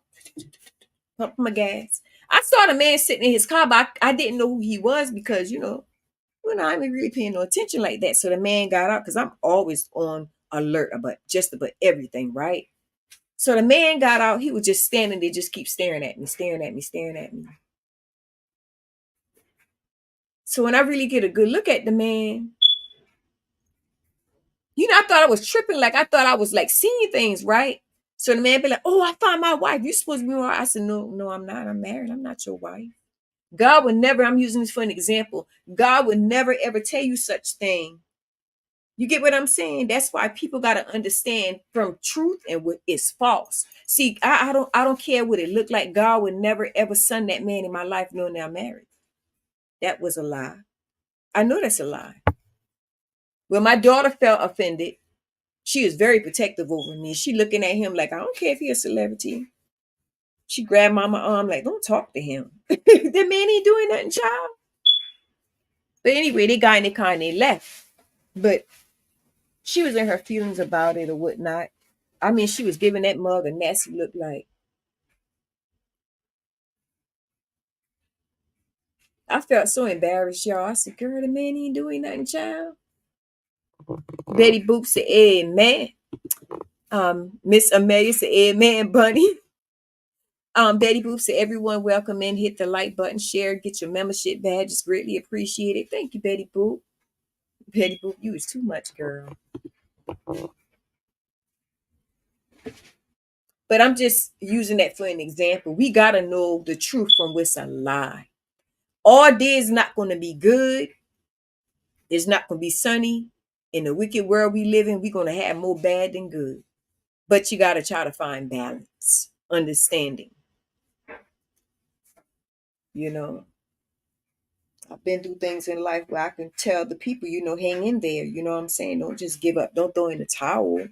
my gas. I saw the man sitting in his car, but I didn't know who he was because, when I ain't really paying no attention like that. So the man got out because I'm always on alert about everything, right? So the man got out, he was just standing there, just keep staring at me, staring at me, staring at me. So when I really get a good look at the man, I thought I was tripping. Like I thought I was like seeing things, right? So the man be like, "Oh, I found my wife. You supposed to be my wife." I said, "No, no, I'm not. I'm married. I'm not your wife." God would never. I'm using this for an example. God would never ever tell you such thing. You get what I'm saying? That's why people got to understand from truth and what is false. See, I don't care what it looked like. God would never ever send that man in my life knowing that I'm married. That was a lie. I know that's a lie. When my daughter felt offended, she was very protective over me. She looking at him like, I don't care if he a celebrity. She grabbed mama arm like, don't talk to him. The man ain't doing nothing, child. But anyway, they got in the car and they left. But she was in her feelings about it or whatnot. I mean, she was giving that mug a nasty look like. I felt so embarrassed, y'all. I said, girl, the man ain't doing nothing, child. Betty Boop said, amen. Miss Amelia said, amen, Bunny. Betty Boop said, everyone welcome in, hit the like button, share, get your membership badges, greatly appreciated. Thank you, Betty Boop. Betty Boop, you is too much, girl. But I'm just using that for an example. We got to know the truth from what's a lie. All day is not going to be good. It's not going to be sunny. In the wicked world we live in, we're going to have more bad than good. But you got to try to find balance, understanding. I've been through things in life where I can tell the people, hang in there. You know what I'm saying? Don't just give up. Don't throw in the towel.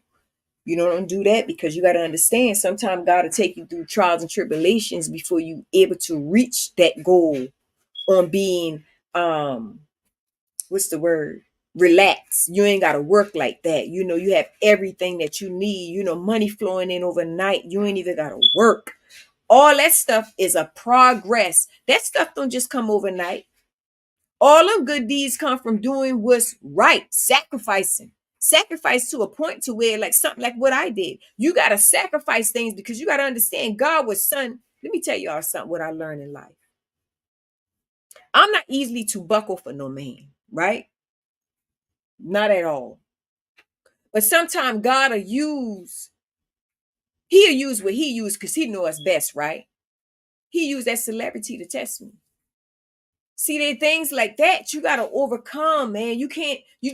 Don't do that because you got to understand sometimes God will take you through trials and tribulations before you able to reach that goal on being, what's the word? Relax. You ain't got to work like that. You have everything that you need, money flowing in overnight. You ain't even got to work. All that stuff is a progress. That stuff don't just come overnight. All them good deeds come from doing what's right, sacrificing. Sacrifice to a point to where, like something like what I did, you got to sacrifice things because you got to understand God was son. Let me tell y'all something, what I learned in life. I'm not easily to buckle for no man, right? Not at all. But sometimes God will he'll use what he used because he knows best, right? He used that celebrity to test me. See, there are things like that you got to overcome, man. You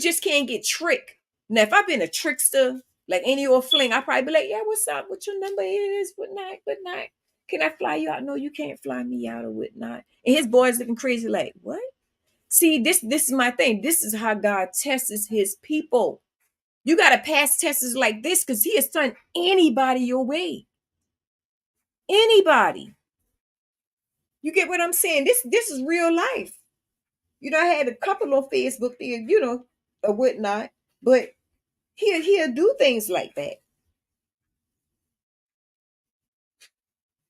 just can't get tricked. Now, if I've been a trickster, like any old fling, I probably be like, yeah, what's up? What your number is? What night? What night? Can I fly you out? No, you can't fly me out or whatnot. And his boys looking crazy, like, what? See, this is my thing. This is how God tests his people. You got to pass tests like this because he has turned anybody your way. Anybody. You get what I'm saying? This is real life. I had a couple on Facebook there, or whatnot, but he'll do things like that.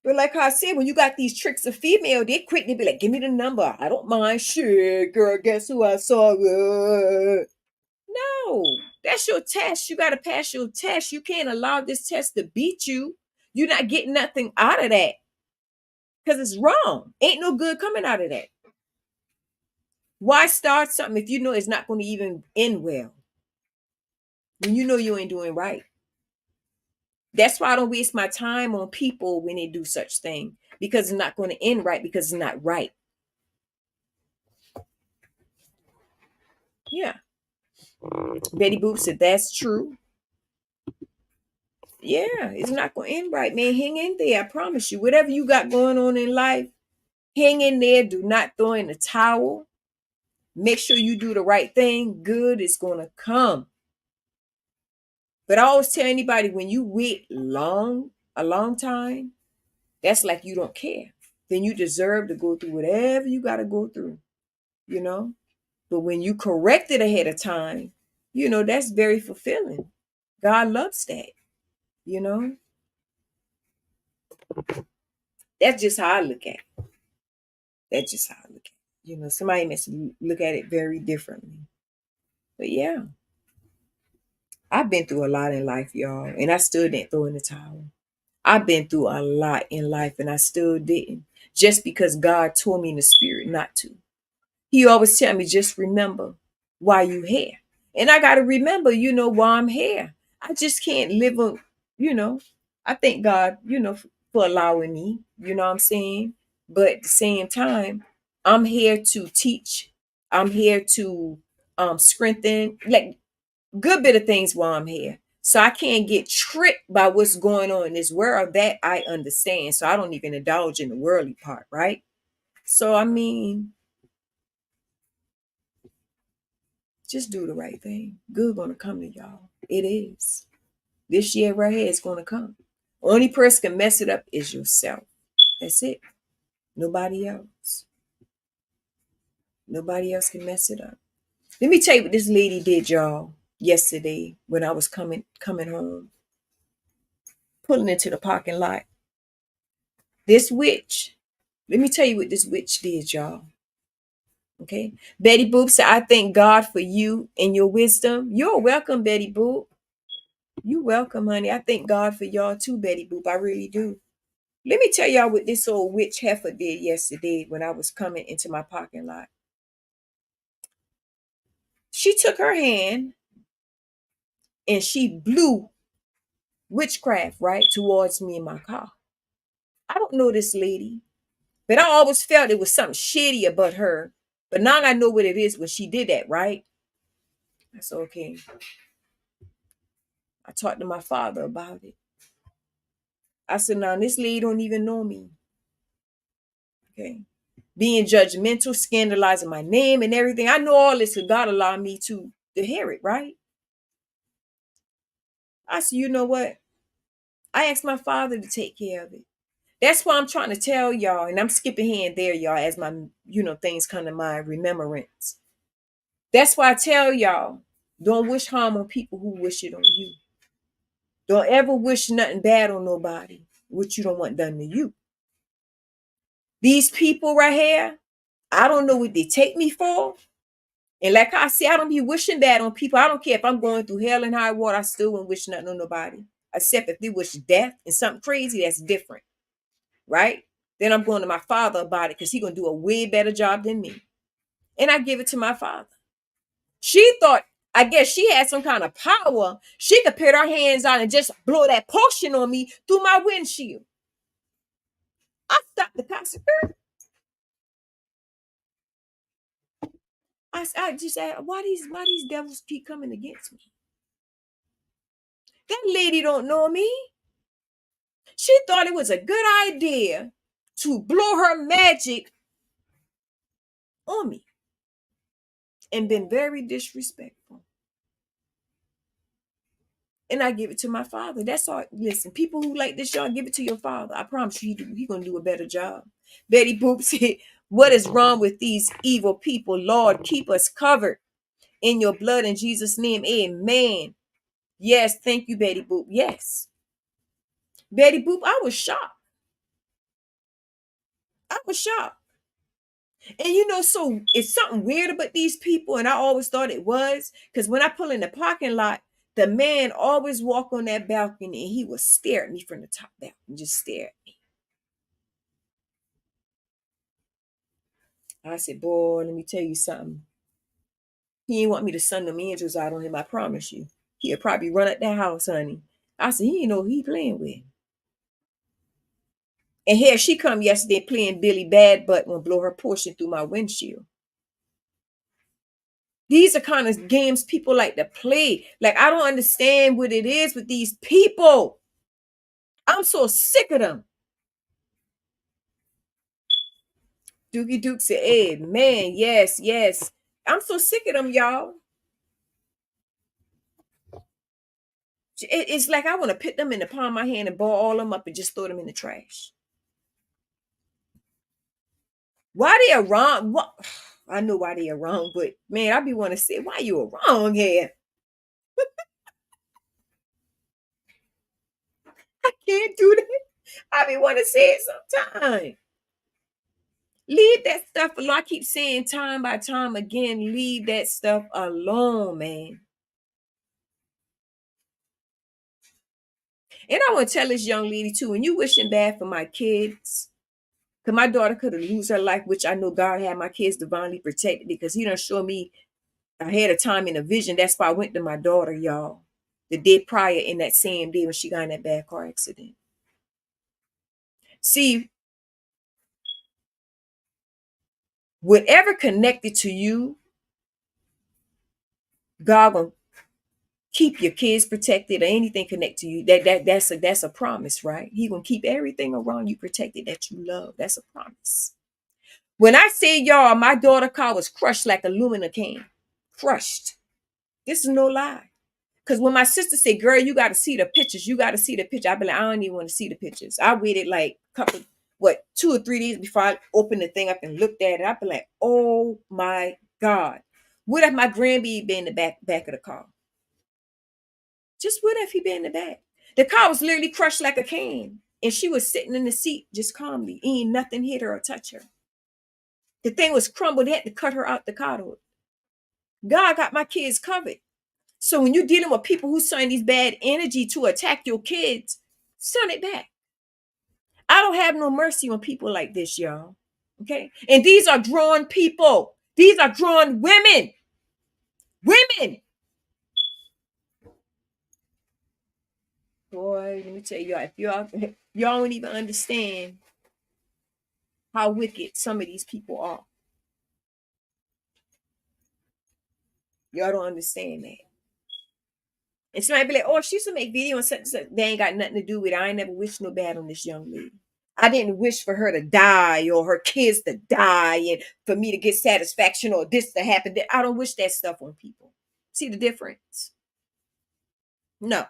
But like I said, when you got these tricks of female, they quick to be like, give me the number. I don't mind. Shit, girl, guess who I saw? No, that's your test. You got to pass your test. You can't allow this test to beat you. You're not getting nothing out of that because it's wrong. Ain't no good coming out of that. Why start something if you know it's not going to even end well? When you know you ain't doing right. That's why I don't waste my time on people when they do such thing because it's not going to end right because it's not right. Yeah. Betty Boop said that's true. Yeah, it's not going to end right, man. Hang in there. I promise you. Whatever you got going on in life, hang in there. Do not throw in the towel. Make sure you do the right thing. Good is going to come. But I always tell anybody, when you wait a long time, that's like you don't care. Then you deserve to go through whatever you got to go through, you know? But when you correct it ahead of time, that's very fulfilling. God loves that, you know? That's just how I look at it. That's just how I look at it. Somebody must look at it very differently. But yeah, I've been through a lot in life, y'all, and I still didn't throw in the towel. I've been through a lot in life and I still didn't. Just because God told me in the spirit not to. He always tell me, just remember why you here. And I got to remember, why I'm here. I just can't live on, you know. I thank God, for allowing me, you know what I'm saying? But at the same time, I'm here to teach. I'm here to strengthen, like good bit of things while I'm here. So I can't get tricked by what's going on in this world. That I understand. So I don't even indulge in the worldly part, right? So I mean, just do the right thing. Good gonna come to y'all. It is. This year right here is gonna come. Only person can mess it up is yourself. That's it. Nobody else. Nobody else can mess it up. Let me tell you what this lady did, y'all, yesterday when I was coming home, pulling into the parking lot. This witch, let me tell you what this witch did, y'all. Okay. Betty Boop said, I thank God for you and your wisdom. You're welcome, Betty Boop. You welcome, honey. I thank God for y'all too, Betty Boop. I really do. Let me tell y'all what this old witch heifer did yesterday when I was coming into my parking lot. She took her hand and she blew witchcraft right towards me in my car. I don't know this lady, but I always felt it was something shady about her. But now I know what it is when she did that, right? That's okay. I talked to my father about it. I said, now this lady don't even know me. Okay. Being judgmental, scandalizing my name and everything. I know all this, because God allowed me to hear it, right? I said, you know what? I asked my father to take care of it. That's why I'm trying to tell y'all, and I'm skipping here and there, y'all, as my, things come to my remembrance. That's why I tell y'all, don't wish harm on people who wish it on you. Don't ever wish nothing bad on nobody, what you don't want done to you. These people right here, I don't know what they take me for. And like I say, I don't be wishing bad on people. I don't care if I'm going through hell and high water. I still won't wish nothing on nobody. Except if they wish death and something crazy, that's different. Right? Then I'm going to my father about it because he's going to do a way better job than me. And I give it to my father. She thought, I guess she had some kind of power. She could put her hands on and just blow that potion on me through my windshield. I stopped the car. I just asked, why these devils keep coming against me? That lady don't know me. She thought it was a good idea to blow her magic on me and been very disrespectful. And I give it to my father. That's all. Listen, people who like this, y'all, give it to your father. I promise you, he's going to do a better job. Betty Boop said, what is wrong with these evil people? Lord, keep us covered in your blood in Jesus' name. Amen. Yes, thank you, Betty Boop. Yes. Betty Boop, I was shocked. I was shocked. And so it's something weird about these people, and I always thought it was, because when I pull in the parking lot, the man always walk on that balcony and he would stare at me from the top balcony, just stare at me. I said, boy, let me tell you something. He ain't want me to send them angels out on him, I promise you. He'll probably run at that house, honey. I said, he ain't know who he playing with. And here she come yesterday playing Billy Bad Butt and blow her portion through my windshield. These are kind of games people like to play. Like, I don't understand what it is with these people. I'm so sick of them. Dookie Duke said, hey, man, yes, yes. I'm so sick of them, y'all. It's like I want to put them in the palm of my hand and ball all them up and just throw them in the trash. Why they are wrong? What? I know why they are wrong, but man, I be want to say, why you are wrong here? I can't do that. I be want to say it sometime. Leave that stuff alone. I keep saying time by time again, leave that stuff alone, man. And I want to tell this young lady too, when you wishing bad for my kids, because my daughter could have lose her life, which I know God had my kids divinely protected because he done show me ahead of time in a vision. That's why I went to my daughter, y'all, the day prior in that same day when she got in that bad car accident. See, whatever connected to you, God gonna keep your kids protected or anything connected to you. That's a promise, right? He gonna keep everything around you protected that you love. That's a promise. When I say y'all, my daughter car was crushed like aluminum can. Crushed. This is no lie. Because when my sister said, girl, you got to see the pictures. You got to see the picture. I be like, I don't even want to see the pictures. I waited like a couple, 2 or 3 days before I opened the thing up and looked at it. I be like, oh my God. What if my grandbaby been in the back of the car? Just what if he been in the back? The car was literally crushed like a can. And she was sitting in the seat just calmly. Ain't nothing hit her or touch her. The thing was crumbled. They had to cut her out the car door. God got my kids covered. So when you're dealing with people who send these bad energy to attack your kids, send it back. I don't have no mercy on people like this, y'all. Okay? And these are drawn people. These are drawn women. Women. Boy, let me tell y'all, if y'all don't even understand how wicked some of these people are. Y'all don't understand that. And somebody be like, oh, she used to make videos and such. They ain't got nothing to do with it. I ain't never wished no bad on this young lady. I didn't wish for her to die or her kids to die and for me to get satisfaction or this to happen. I don't wish that stuff on people. See the difference? No,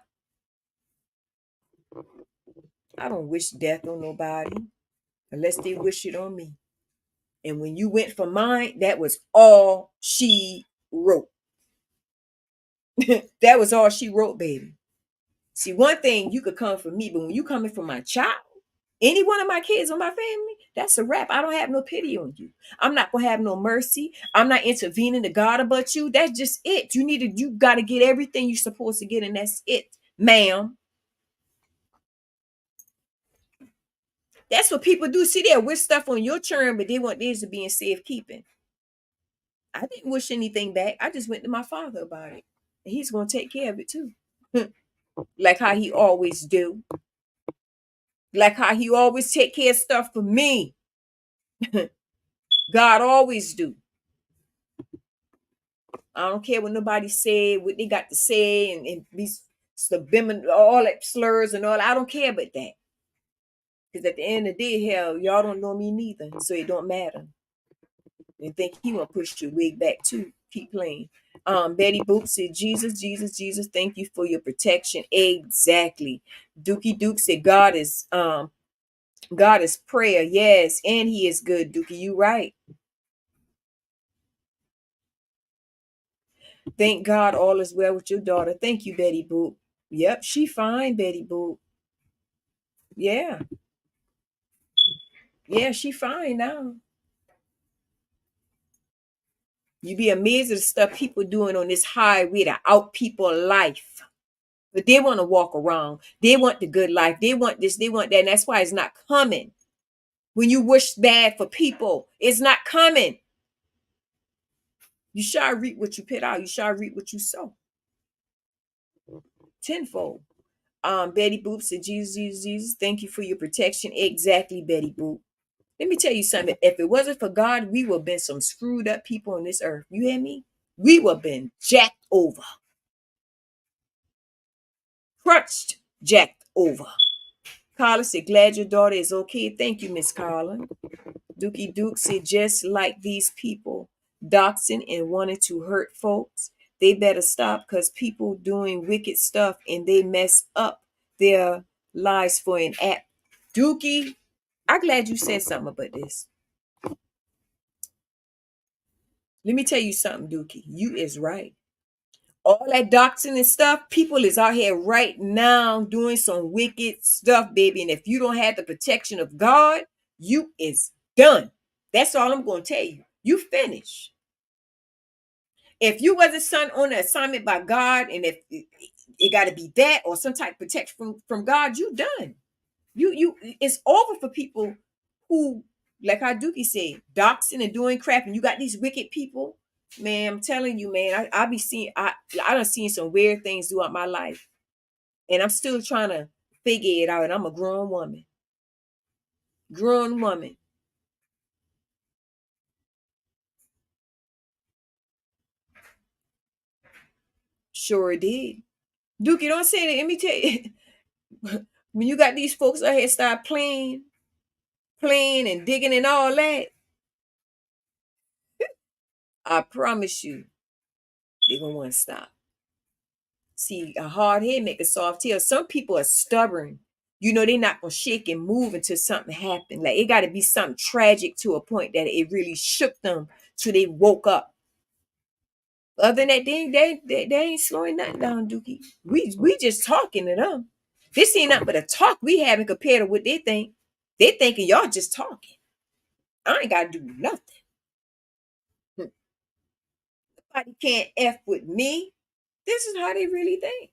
I don't wish death on nobody unless they wish it on me. And when you went for mine, that was all she wrote. That was all she wrote, baby. See, one thing you could come for me, but when you coming for my child, any one of my kids or my family, that's a wrap. I don't have no pity on you. I'm not gonna have no mercy. I'm not intervening to God about you. That's just it. You got to get everything you're supposed to get, and that's it, ma'am. That's what people do. See, they wish stuff on your churn, but they want theirs to be in safekeeping. I didn't wish anything back. I just went to my father about it, and he's gonna take care of it too, like how he always do. Like how he always take care of stuff for me. God always do. I don't care what nobody say, what they got to say, and these subliminal, all that slurs and all. I don't care about that. Because at the end of the day, hell, y'all don't know me neither, so it don't matter. And think he gonna push your wig back too. Keep playing. Betty Boop said, Jesus, Jesus, Jesus, thank you for your protection. Exactly. Dookie Duke said, God is prayer. Yes, and he is good, Dookie. You right. Thank God all is well with your daughter. Thank you, Betty Boop. Yep, she fine, Betty Boop. Yeah. Yeah, she fine now. You be amazed at the stuff people doing on this highway to out people life. But they want to walk around. They want the good life. They want this, they want that. And that's why it's not coming. When you wish bad for people, it's not coming. You shall reap what you put out. You shall reap what you sow. Tenfold. Betty Boop said, Jesus, Jesus, Jesus, thank you for your protection. Exactly, Betty Boop. Let me tell you something. If it wasn't for God, we would have been some screwed up people on this earth. You hear me? We would have been jacked over. Crushed, jacked over. Carla said, glad your daughter is okay. Thank you, Miss Carla. Dookie Duke said, just like these people doxing and wanting to hurt folks, they better stop because people doing wicked stuff and they mess up their lives for an app. Dookie, I'm glad you said something about this. Let me tell you something, Dookie. You is right. All that doxing and stuff, people is out here right now doing some wicked stuff, baby. And if you don't have the protection of God, you is done. That's all I'm going to tell you. You finish. If you wasn't sent on an assignment by God, and if it got to be that or some type of protection from God, you done. You it's over for people who, like how Dookie said, doxing and doing crap, and you got these wicked people. Man, I'm telling you, man, I be seeing I done seen some weird things throughout my life. And I'm still trying to figure it out. And I'm a grown woman. Grown woman. Sure did. Dookie, don't say that. Let me tell you. When you got these folks out here start playing and digging and all that, I promise you, they're gonna want to stop. See, a hard head make a soft tail. Some people are stubborn. You know, they're not gonna shake and move until something happens. Like it gotta be something tragic to a point that it really shook them till they woke up. Other than that, they ain't slowing nothing down, Dookie. We just talking to them. This ain't nothing but a talk we having compared to what they think. They thinking y'all just talking. I ain't gotta do nothing. Nobody can't F with me. This is how they really think.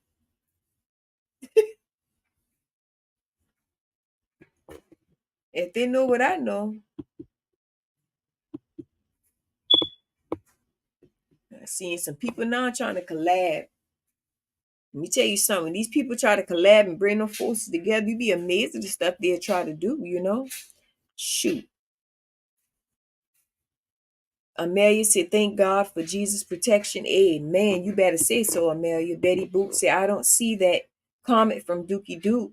If they know what I know, I'm seeing some people now trying to collab. Let me tell you something. These people try to collab and bring them forces together. You be amazed at the stuff they'll try to do, you know? Shoot. Amelia said, thank God for Jesus' protection. Amen. You better say so, Amelia. Betty Boop said, I don't see that comment from Dookie Duke.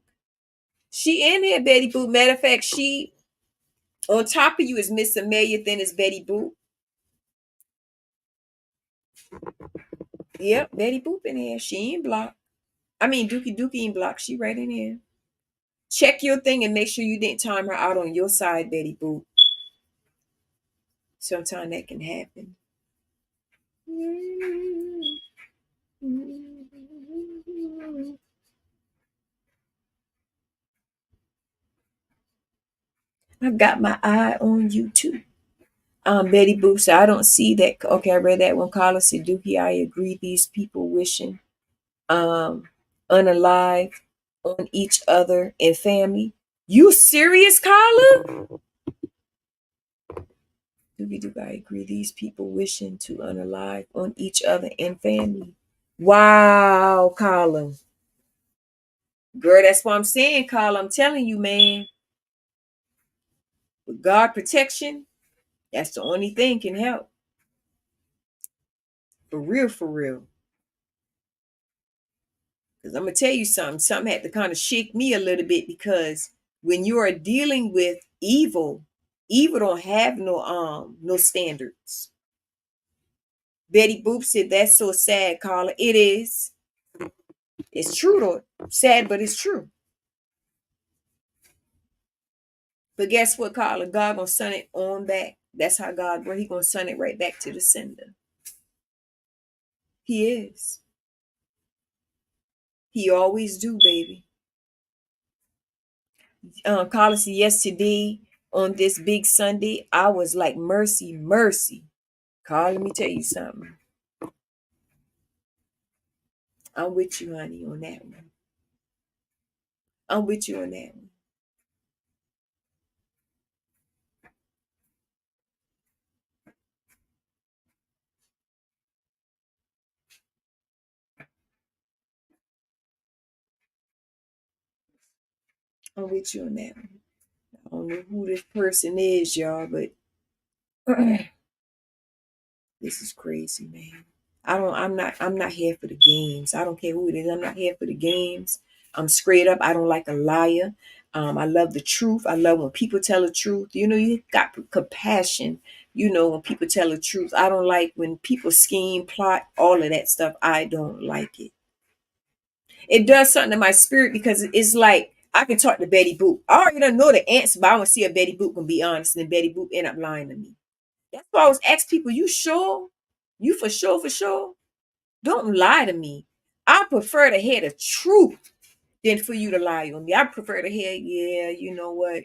She in here, Betty Boop. Matter of fact, she on top of you is Miss Amelia, then is Betty Boop. Yep, Betty Boop in here. She ain't blocked. I mean, Dookie ain't blocked. She right in here. Check your thing and make sure you didn't time her out on your side, Betty Boop. Sometimes that can happen. I've got my eye on you too. Betty Boop said, I don't see that. Okay, I read that one. Carla said, Dookie, I agree. These people wishing unalive on each other and family. You serious, Carla? Dookie Duke, I agree. These people wishing to unalive on each other and family. Wow, Carla. Girl, that's what I'm saying, Carla. I'm telling you, man. With God protection, that's the only thing can help. For real, for real. Because I'm gonna tell you something. Something had to kind of shake me a little bit because when you are dealing with evil, evil don't have no standards. Betty Boop said, that's so sad, Carla. It is. It's true though. Sad, but it's true. But guess what, Carla? God gonna send it on back. That's how God works. He gonna send it right back to the sender. He is. He always do, baby. Carla said yesterday on this big Sunday, I was like, mercy, mercy. Carla, let me tell you something. I'm with you, honey, on that one. I'm with you on that one. I'm with you on that one. I don't know who this person is, y'all, but this is crazy, man. I'm not here for the games. I don't care who it is. I'm not here for the games. I'm straight up. I don't like a liar. I love the truth. I love when people tell the truth. You got compassion. When people tell the truth. I don't like when people scheme, plot, all of that stuff. I don't like it. It does something to my spirit because it's like I can talk to Betty Boop. I already don't know the answer, but I want to see if Betty Boop can be honest, and then Betty Boop end up lying to me. That's why I always ask people, you sure? You for sure, for sure? Don't lie to me. I prefer to hear the truth than for you to lie on me. I prefer to hear, yeah, you know what?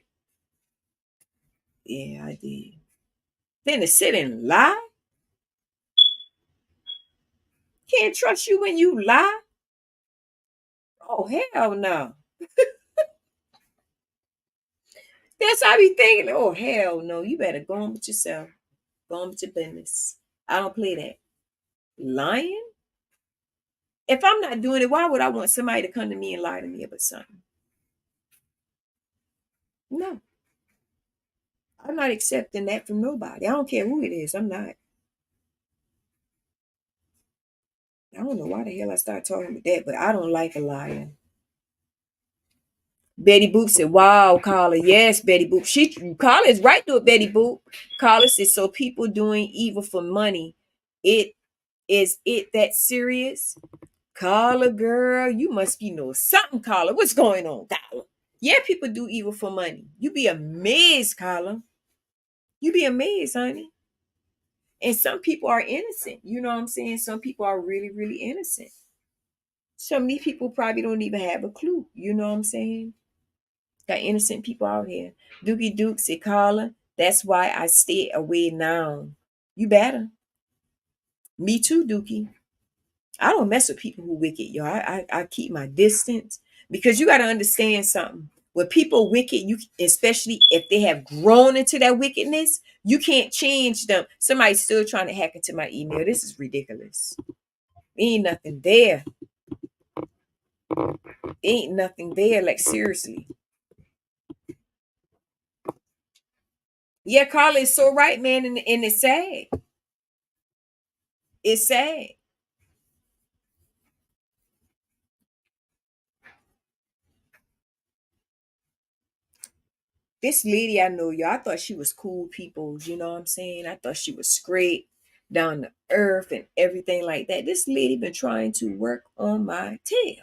Yeah, I did. Then to sit and lie? Can't trust you when you lie? Oh, hell no. That's how I be thinking. Oh, hell no. You better go on with yourself. Go on with your business. I don't play that. Lying? If I'm not doing it, why would I want somebody to come to me and lie to me about something? No, I'm not accepting that from nobody. I don't care who it is. I'm not. I don't know why the hell I started talking about that, but I don't like a liar. Betty Boop said, wow, Carla. Yes, Betty Boop. Carla is right to it, Betty Boop. Carla said, so people doing evil for money. It is it that serious? Carla, girl, you must be know something, Carla. What's going on, Carla? Yeah, people do evil for money. You be amazed, Carla. You be amazed, honey. And some people are innocent. You know what I'm saying? Some people are really, really innocent. Some of these people probably don't even have a clue. You know what I'm saying? Got innocent people out here. Dookie Duke said, Carla, that's why I stay away now. You better. Me too, Dookie. I don't mess with people who wicked, y'all. I keep my distance because you got to understand something. When people wicked, you especially if they have grown into that wickedness, you can't change them. Somebody's still trying to hack into my email. This is ridiculous. Ain't nothing there. Ain't nothing there. Like seriously. Yeah, Carla is so right, man, and it's sad. It's sad. This lady I know, y'all, I thought she was cool people. You know what I'm saying? I thought she was great, down to earth and everything like that. This lady been trying to work on my tail.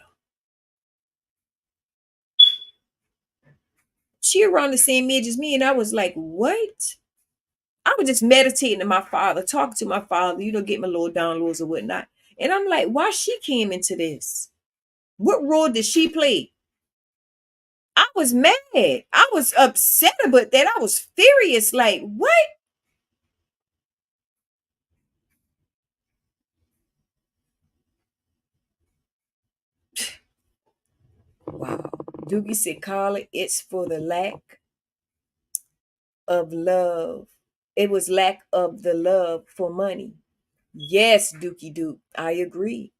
She around the same age as me, and I was like, what? I was just meditating to my father, talking to my father, get my little downloads or whatnot. And I'm like, why she came into this? What role did she play? I was mad. I was upset about that. I was furious. Like, what? Wow. Doogie said, Carla, it's for the lack of love. It was lack of the love for money. Yes, Dookie Duke, I agree.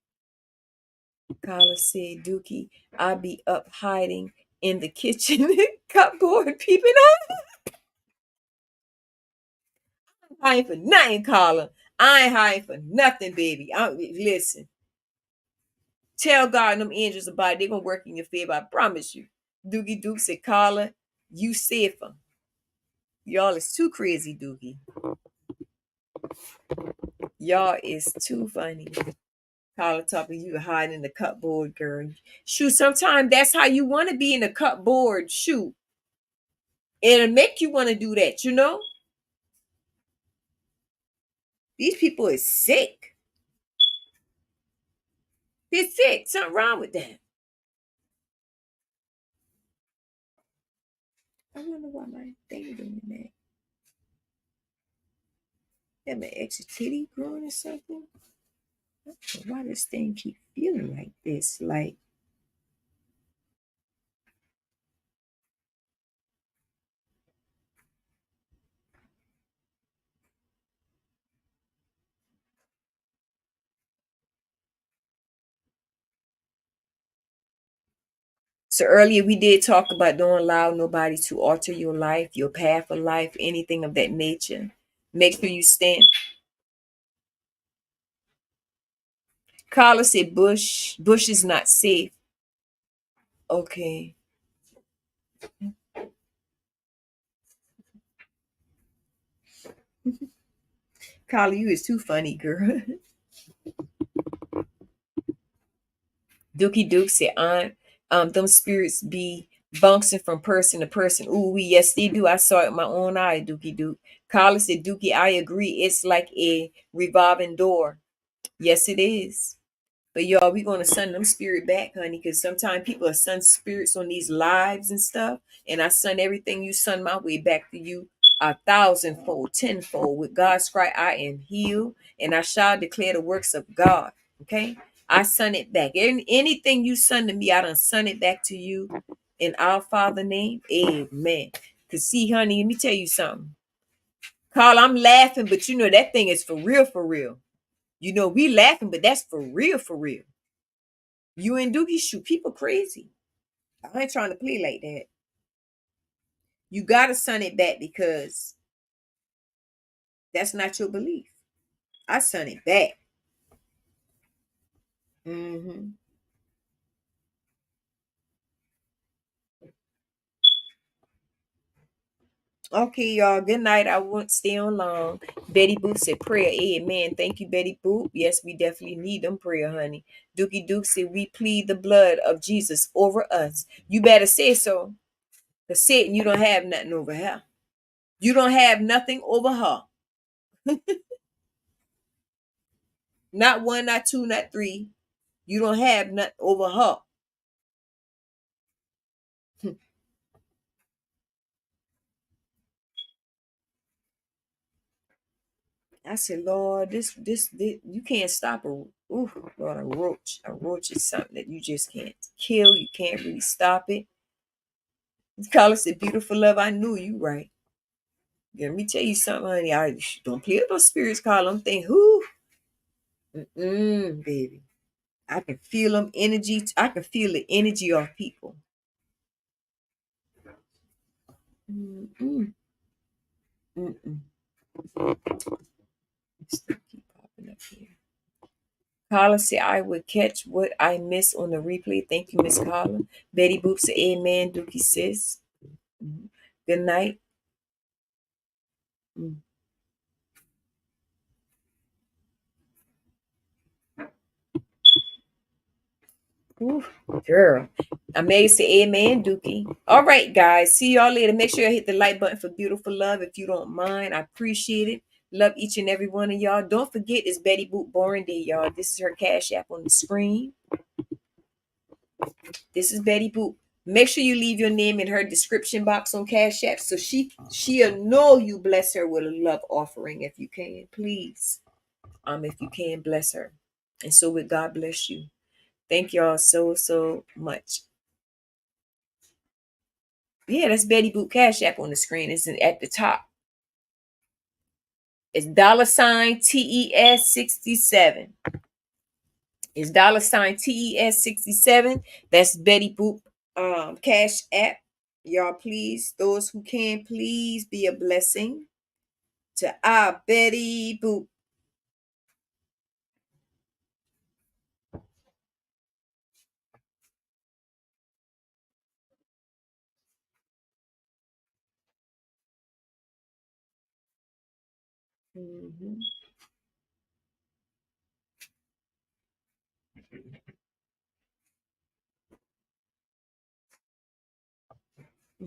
Carla said, Dookie, I be up hiding in the kitchen cupboard peeping out. I ain't for nothing, Carla. I ain't hiding for nothing, baby. Listen. Tell God and them angels about it. They're gonna work in your favor. I promise you. Doogie Duke said, Carla, you safer. Y'all is too crazy, Doogie. Y'all is too funny. Carla talking, you hiding in the cupboard, girl. Shoot, sometimes that's how you want to be in the cupboard. Shoot. It'll make you want to do that, you know? These people is sick. They're sick. Something wrong with that. I wonder why my thing doing that. That my extra titty growing or something? I don't know why this thing keep feeling like this. Like, so earlier we did talk about don't allow nobody to alter your life, your path of life, anything of that nature. Make sure you stand. Carla said Bush is not safe. Okay. Carla, you is too funny, girl. Dookie Duke said, them spirits be bouncing from person to person. Ooh, yes, they do. I saw it with my own eye, Dookie Duke. Carla said, Dookie, I agree. It's like a revolving door. Yes, it is. But y'all, we gonna send them spirit back, honey, because sometimes people are send spirits on these lives and stuff. And I send everything you send my way back to you 1,000-fold, 10-fold. With God's cry, I am healed, and I shall declare the works of God. Okay, I send it back. Anything you send to me, I done send it back to you in our Father name. Amen. Cause see, honey, let me tell you something. Carl, I'm laughing, but you know that thing is for real, for real. You know, we laughing, but that's for real, for real. You and Dookie shoot people crazy. I ain't trying to play like that. You gotta send it back because that's not your belief. I send it back. Mm-hmm. Okay, y'all. Good night. I won't stay on long. Betty Boop said prayer. Amen. Thank you, Betty Boop. Yes, we definitely need them prayer, honey. Dookie Duke said we plead the blood of Jesus over us. You better say so. Cause Satan, you don't have nothing over her. You don't have nothing over her. Not one, not two, not three. You don't have nothing over her. I said, Lord, this you can't stop a ooh, Lord, a roach. A roach is something that you just can't kill. You can't really stop it. Carla said, beautiful love. I knew you right. Let me tell you something, honey. I don't play with those spirits, Carla. I'm thinking, who? Baby. I can feel them energy. I can feel the energy of people. Mm-mm. Mm-mm. Still keep popping up here. Carla said, I would catch what I missed on the replay. Thank you, Miss Carla. Betty Boop said, amen, Dookie sis. Mhm. Good night. Mm. Ooh, girl. Amelia said, amen, Dookie. All right, guys. See y'all later. Make sure you hit the like button for beautiful love if you don't mind. I appreciate it. Love each and every one of y'all. Don't forget, it's Betty Boop Boring Day, y'all. This is her Cash App on the screen. This is Betty Boop. Make sure you leave your name in her description box on Cash App so she'll know you bless her with a love offering if you can, please. If you can, bless her. And so would God bless you. Thank y'all so much. Yeah, that's Betty Boop Cash App on the screen. It's at the top. It's $TES67. It's $TES67. That's Betty Boop Cash App. Y'all, please, those who can, please be a blessing to our Betty Boop. Mm-hmm.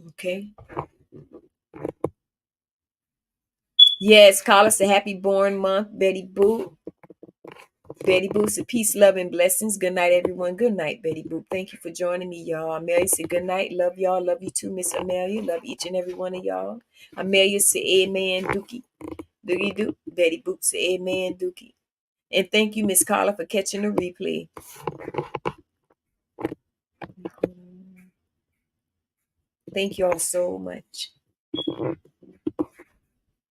Okay. Yes, call us a happy born month, Betty Boop. Betty Boop said, peace, love, and blessings. Good night, everyone. Good night, Betty Boop. Thank you for joining me, y'all. Amelia said, good night. Love y'all. Love you too, Miss Amelia. Love each and every one of y'all. Amelia said, amen, Dookie. Dookie Dook. Betty Boop said, amen, Dookie. And thank you, Miss Carla, for catching the replay. Thank y'all so much.